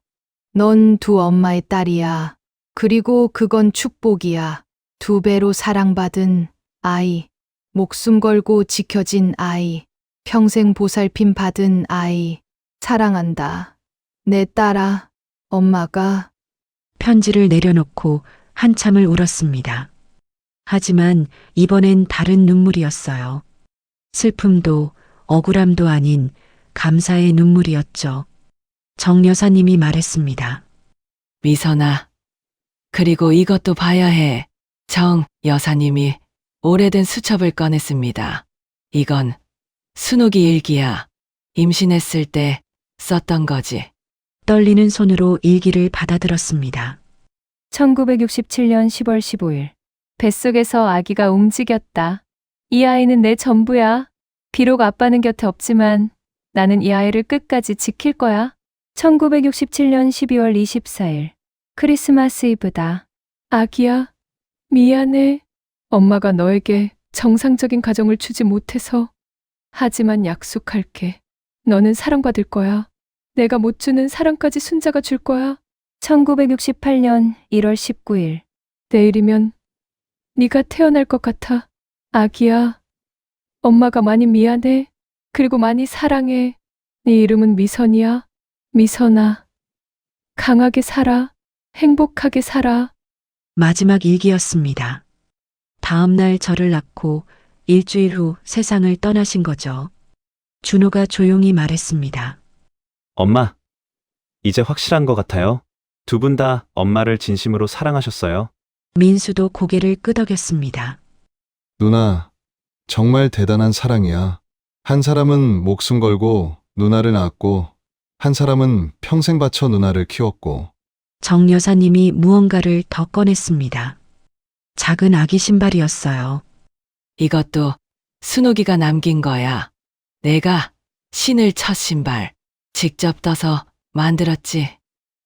넌 두 엄마의 딸이야. 그리고 그건 축복이야. 2배로 사랑받은 아이, 목숨 걸고 지켜진 아이, 평생 보살핌 받은 아이. 사랑한다. 내 딸아, 엄마가. 편지를 내려놓고 한참을 울었습니다. 하지만 이번엔 다른 눈물이었어요. 슬픔도 억울함도 아닌 감사의 눈물이었죠. 정 여사님이 말했습니다. 미선아, 그리고 이것도 봐야 해. 정 여사님이 오래된 수첩을 꺼냈습니다. 이건 순옥이 일기야. 임신했을 때 썼던 거지. 떨리는 손으로 일기를 받아들었습니다. 1967년 10월 15일. 뱃속에서 아기가 움직였다. 이 아이는 내 전부야. 비록 아빠는 곁에 없지만 나는 이 아이를 끝까지 지킬 거야. 1967년 12월 24일. 크리스마스 이브다. 아기야, 미안해. 엄마가 너에게 정상적인 가정을 주지 못해서. 하지만 약속할게. 너는 사랑받을 거야. 내가 못 주는 사랑까지 순자가 줄 거야. 1968년 1월 19일. 내일이면 네가 태어날 것 같아. 아기야, 엄마가 많이 미안해. 그리고 많이 사랑해. 네 이름은 미선이야. 미선아, 강하게 살아. 행복하게 살아. 마지막 일기였습니다. 다음 날 저를 낳고 일주일 후 세상을 떠나신 거죠. 준호가 조용히 말했습니다. 엄마, 이제 확실한 것 같아요. 두 분 다 엄마를 진심으로 사랑하셨어요. 민수도 고개를 끄덕였습니다. 누나, 정말 대단한 사랑이야. 한 사람은 목숨 걸고 누나를 낳았고, 한 사람은 평생 바쳐 누나를 키웠고. 정 여사님이 무언가를 더 꺼냈습니다. 작은 아기 신발이었어요. 이것도 순옥이가 남긴 거야. 내가 신을 첫 신발 직접 떠서 만들었지.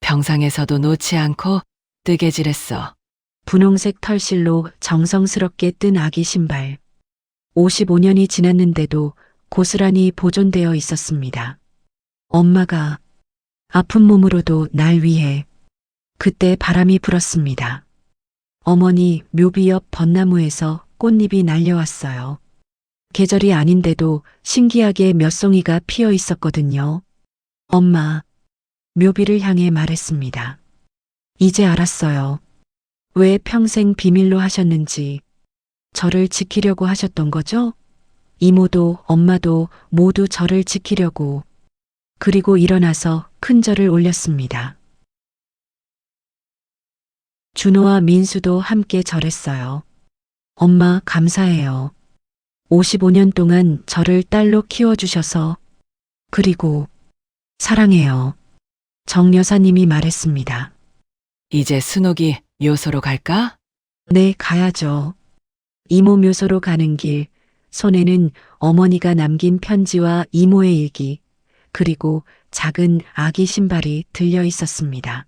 병상에서도 놓지 않고 뜨개질했어. 분홍색 털실로 정성스럽게 뜬 아기 신발. 55년이 지났는데도 고스란히 보존되어 있었습니다. 엄마가 아픈 몸으로도 날 위해. 그때 바람이 불었습니다. 어머니 묘비 옆 벚나무에서 꽃잎이 날려왔어요. 계절이 아닌데도 신기하게 몇 송이가 피어 있었거든요. 엄마, 묘비를 향해 말했습니다. 이제 알았어요. 왜 평생 비밀로 하셨는지, 저를 지키려고 하셨던 거죠? 이모도 엄마도 모두 저를 지키려고. 그리고 일어나서 큰 절을 올렸습니다. 준호와 민수도 함께 절했어요. 엄마 감사해요. 55년 동안 저를 딸로 키워주셔서. 그리고 사랑해요. 정 여사님이 말했습니다. 이제 순옥이 묘소로 갈까? 네, 가야죠. 이모 묘소로 가는 길, 손에는 어머니가 남긴 편지와 이모의 일기, 그리고 작은 아기 신발이 들려 있었습니다.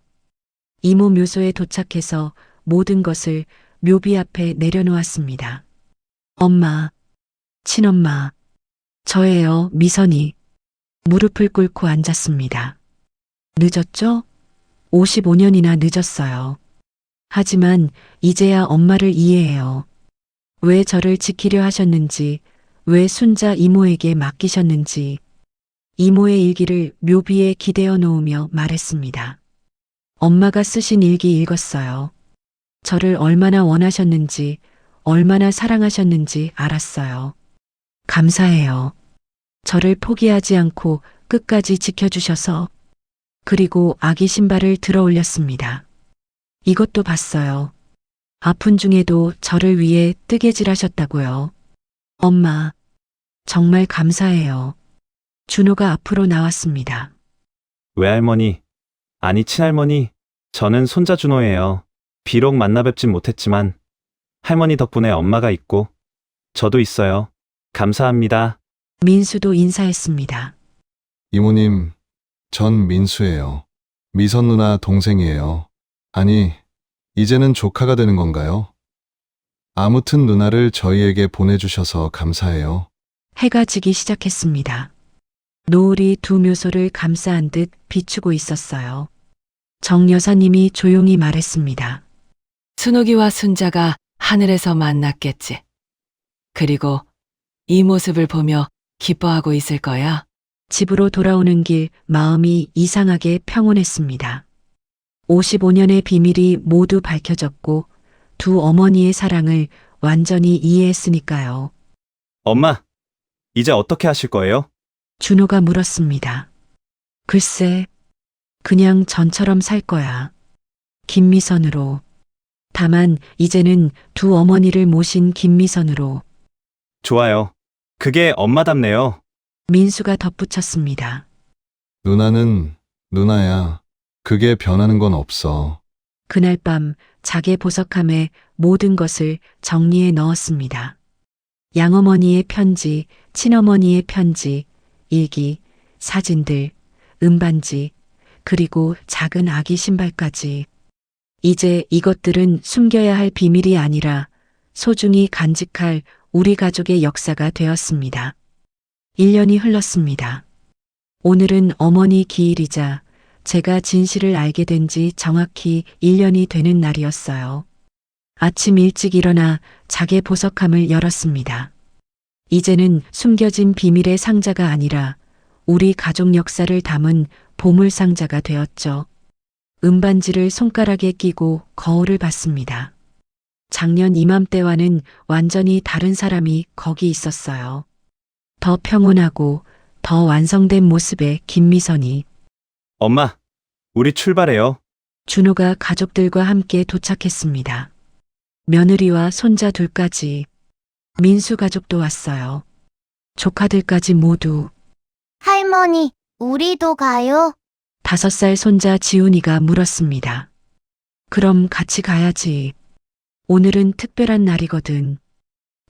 이모 묘소에 도착해서 모든 것을 묘비 앞에 내려놓았습니다. 엄마, 친엄마, 저예요, 미선이. 무릎을 꿇고 앉았습니다. 늦었죠? 55년이나 늦었어요. 하지만 이제야 엄마를 이해해요. 왜 저를 지키려 하셨는지, 왜 순자 이모에게 맡기셨는지, 이모의 일기를 묘비에 기대어 놓으며 말했습니다. 엄마가 쓰신 일기 읽었어요. 저를 얼마나 원하셨는지, 얼마나 사랑하셨는지 알았어요. 감사해요. 저를 포기하지 않고 끝까지 지켜주셔서. 그리고 아기 신발을 들어 올렸습니다. 이것도 봤어요. 아픈 중에도 저를 위해 뜨개질하셨다고요. 엄마, 정말 감사해요. 준호가 앞으로 나왔습니다. 외할머니, 아니 친할머니, 저는 손자 준호예요. 비록 만나 뵙진 못했지만 할머니 덕분에 엄마가 있고 저도 있어요. 감사합니다. 민수도 인사했습니다. 이모님, 전 민수예요. 미선 누나 동생이에요. 아니, 이제는 조카가 되는 건가요? 아무튼 누나를 저희에게 보내주셔서 감사해요. 해가 지기 시작했습니다. 노을이 두 묘소를 감싸한 듯 비추고 있었어요. 정 여사님이 조용히 말했습니다. 순옥이와 순자가 하늘에서 만났겠지. 그리고 이 모습을 보며 기뻐하고 있을 거야. 집으로 돌아오는 길 마음이 이상하게 평온했습니다. 55년의 비밀이 모두 밝혀졌고 두 어머니의 사랑을 완전히 이해했으니까요. 엄마, 이제 어떻게 하실 거예요? 준호가 물었습니다. 글쎄, 그냥 전처럼 살 거야. 김미선으로. 다만 이제는 두 어머니를 모신 김미선으로. 좋아요. 그게 엄마답네요. 민수가 덧붙였습니다. 누나는 누나야. 그게 변하는 건 없어. 그날 밤 자개 보석함에 모든 것을 정리해 넣었습니다. 양어머니의 편지, 친어머니의 편지, 일기, 사진들, 음반지, 그리고 작은 아기 신발까지. 이제 이것들은 숨겨야 할 비밀이 아니라 소중히 간직할 우리 가족의 역사가 되었습니다. 1년이 흘렀습니다. 오늘은 어머니 기일이자 제가 진실을 알게 된 지 정확히 1년이 되는 날이었어요. 아침 일찍 일어나 자개 보석함을 열었습니다. 이제는 숨겨진 비밀의 상자가 아니라 우리 가족 역사를 담은 보물 상자가 되었죠. 음반지를 손가락에 끼고 거울을 봤습니다. 작년 이맘때와는 완전히 다른 사람이 거기 있었어요. 더 평온하고 더 완성된 모습의 김미선이. 엄마, 우리 출발해요. 준호가 가족들과 함께 도착했습니다. 며느리와 손자 둘까지. 민수 가족도 왔어요. 조카들까지 모두. 할머니, 우리도 가요? 5살 손자 지훈이가 물었습니다. 그럼 같이 가야지. 오늘은 특별한 날이거든.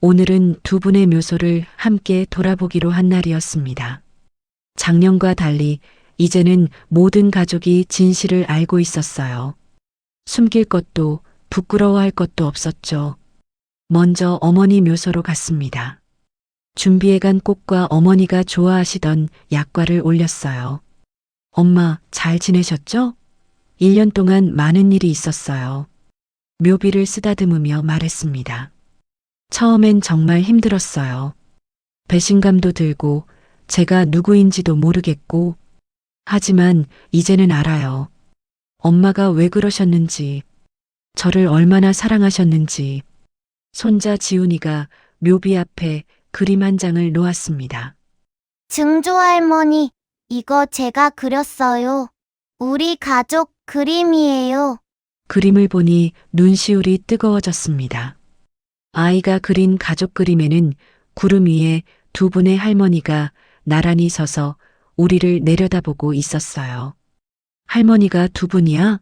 오늘은 두 분의 묘소를 함께 돌아보기로 한 날이었습니다. 작년과 달리 이제는 모든 가족이 진실을 알고 있었어요. 숨길 것도 부끄러워할 것도 없었죠. 먼저 어머니 묘소로 갔습니다. 준비해간 꽃과 어머니가 좋아하시던 약과를 올렸어요. 엄마, 잘 지내셨죠? 1년 동안 많은 일이 있었어요. 묘비를 쓰다듬으며 말했습니다. 처음엔 정말 힘들었어요. 배신감도 들고 제가 누구인지도 모르겠고, 하지만 이제는 알아요. 엄마가 왜 그러셨는지, 저를 얼마나 사랑하셨는지. 손자 지훈이가 묘비 앞에 그림 한 장을 놓았습니다. 증조 할머니, 이거 제가 그렸어요. 우리 가족 그림이에요. 그림을 보니 눈시울이 뜨거워졌습니다. 아이가 그린 가족 그림에는 구름 위에 두 분의 할머니가 나란히 서서 우리를 내려다보고 있었어요. 할머니가 두 분이야?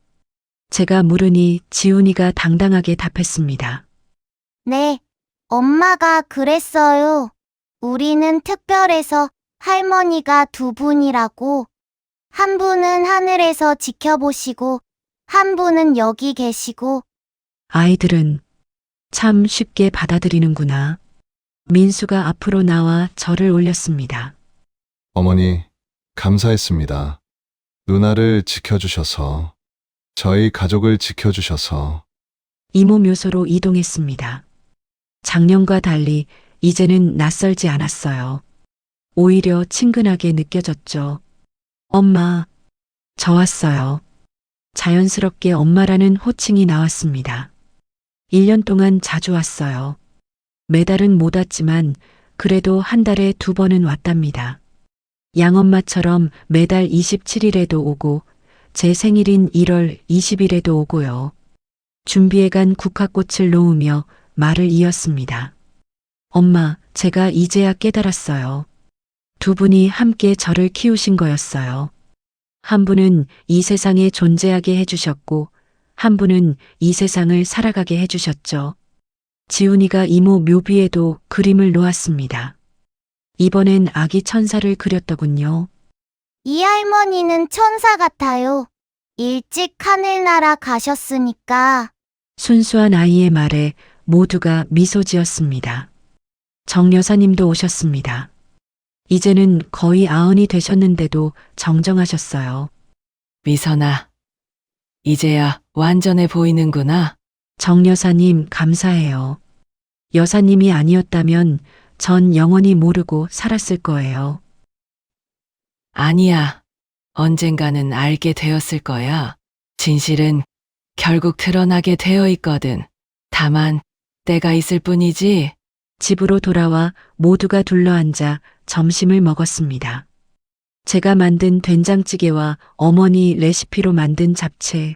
제가 물으니 지훈이가 당당하게 답했습니다. 네, 엄마가 그랬어요. 우리는 특별해서 할머니가 두 분이라고. 한 분은 하늘에서 지켜보시고, 한 분은 여기 계시고. 아이들은 참 쉽게 받아들이는구나. 민수가 앞으로 나와 절을 올렸습니다. 어머니, 감사했습니다. 누나를 지켜주셔서, 저희 가족을 지켜주셔서. 이모 묘소로 이동했습니다. 작년과 달리 이제는 낯설지 않았어요. 오히려 친근하게 느껴졌죠. 엄마, 저 왔어요. 자연스럽게 엄마라는 호칭이 나왔습니다. 1년 동안 자주 왔어요. 매달은 못 왔지만 그래도 한 달에 2번은 왔답니다. 양엄마처럼 매달 27일에도 오고 제 생일인 1월 20일에도 오고요. 준비해간 국화꽃을 놓으며 말을 이었습니다. 엄마, 제가 이제야 깨달았어요. 두 분이 함께 저를 키우신 거였어요. 한 분은 이 세상에 존재하게 해주셨고, 한 분은 이 세상을 살아가게 해주셨죠. 지훈이가 이모 묘비에도 그림을 놓았습니다. 이번엔 아기 천사를 그렸더군요. 이 할머니는 천사 같아요. 일찍 하늘나라 가셨으니까. 순수한 아이의 말에 모두가 미소 지었습니다. 정 여사님도 오셨습니다. 이제는 거의 90이 되셨는데도 정정하셨어요. 미선아, 이제야 완전해 보이는구나. 정 여사님 감사해요. 여사님이 아니었다면 전 영원히 모르고 살았을 거예요. 아니야. 언젠가는 알게 되었을 거야. 진실은 결국 드러나게 되어 있거든. 다만 때가 있을 뿐이지. 집으로 돌아와 모두가 둘러앉아 점심을 먹었습니다. 제가 만든 된장찌개와 어머니 레시피로 만든 잡채,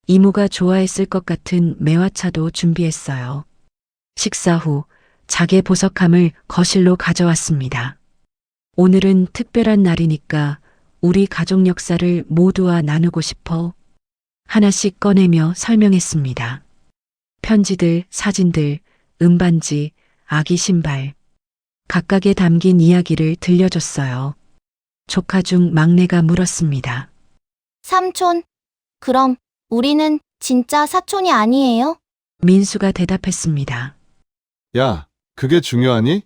이모가 좋아했을 것 같은 매화차도 준비했어요. 식사 후 자개 보석함을 거실로 가져왔습니다. 오늘은 특별한 날이니까 우리 가족 역사를 모두와 나누고 싶어. 하나씩 꺼내며 설명했습니다. 편지들, 사진들, 음반지, 아기 신발. 각각에 담긴 이야기를 들려줬어요. 조카 중 막내가 물었습니다. 삼촌, 그럼 우리는 진짜 사촌이 아니에요? 민수가 대답했습니다. 야, 그게 중요하니?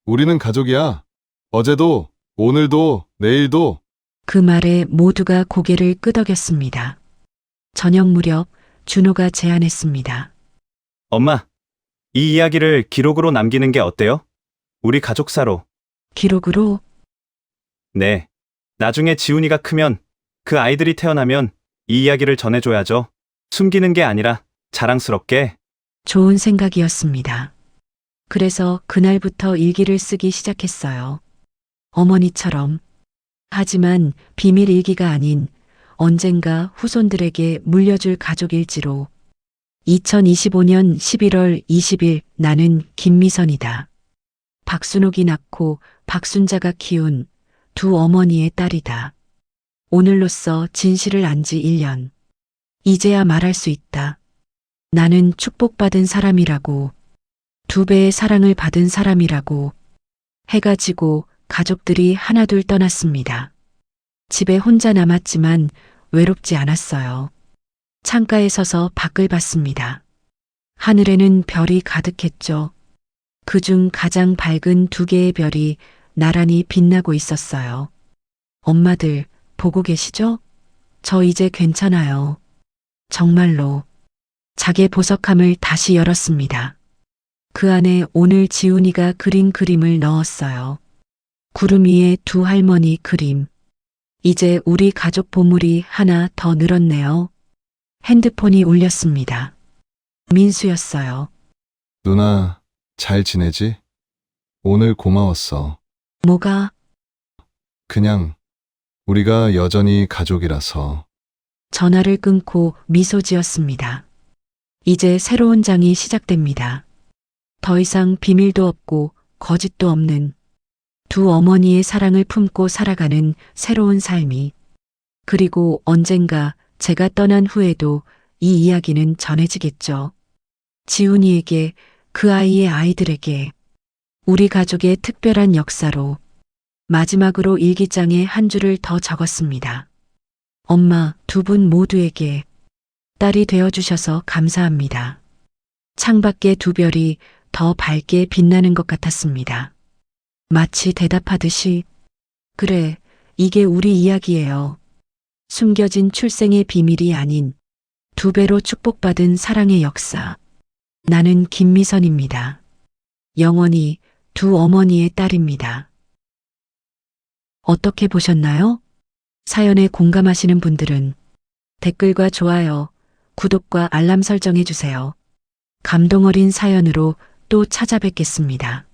우리는 가족이야. 어제도, 오늘도, 내일도. 그 말에 모두가 고개를 끄덕였습니다. 저녁 무렵 준호가 제안했습니다. 엄마, 이 이야기를 기록으로 남기는 게 어때요? 우리 가족사로. 기록으로? 네. 나중에 지훈이가 크면, 그 아이들이 태어나면 이 이야기를 전해줘야죠. 숨기는 게 아니라 자랑스럽게. 좋은 생각이었습니다. 그래서 그날부터 일기를 쓰기 시작했어요. 어머니처럼. 하지만 비밀 일기가 아닌 언젠가 후손들에게 물려줄 가족일지로. 2025년 11월 20일 나는 김미선이다. 박순옥이 낳고 박순자가 키운 두 어머니의 딸이다. 오늘로써 진실을 안 지 1년. 이제야 말할 수 있다. 나는 축복받은 사람이라고. 2배의 사랑을 받은 사람이라고. 해가 지고 가족들이 하나둘 떠났습니다. 집에 혼자 남았지만 외롭지 않았어요. 창가에 서서 밖을 봤습니다. 하늘에는 별이 가득했죠. 그중 가장 밝은 2개의 별이 나란히 빛나고 있었어요. 엄마들, 보고 계시죠? 저 이제 괜찮아요. 정말로. 자개 보석함을 다시 열었습니다. 그 안에 오늘 지훈이가 그린 그림을 넣었어요. 구름 위에 두 할머니 그림. 이제 우리 가족 보물이 하나 더 늘었네요. 핸드폰이 울렸습니다. 민수였어요. 누나, 잘 지내지? 오늘 고마웠어. 뭐가? 그냥 우리가 여전히 가족이라서. 전화를 끊고 미소 지었습니다. 이제 새로운 장이 시작됩니다. 더 이상 비밀도 없고 거짓도 없는 두 어머니의 사랑을 품고 살아가는 새로운 삶이. 그리고 언젠가 제가 떠난 후에도 이 이야기는 전해지겠죠. 지훈이에게, 그 아이의 아이들에게, 우리 가족의 특별한 역사로. 마지막으로 일기장에 한 줄을 더 적었습니다. 엄마, 두 분 모두에게 딸이 되어주셔서 감사합니다. 창밖에 두 별이 더 밝게 빛나는 것 같았습니다. 마치 대답하듯이, 그래, 이게 우리 이야기예요. 숨겨진 출생의 비밀이 아닌 두 배로 축복받은 사랑의 역사. 나는 김미선입니다. 영원히 두 어머니의 딸입니다. 어떻게 보셨나요? 사연에 공감하시는 분들은 댓글과 좋아요, 구독과 알람 설정해 주세요. 감동 어린 사연으로 또 찾아뵙겠습니다.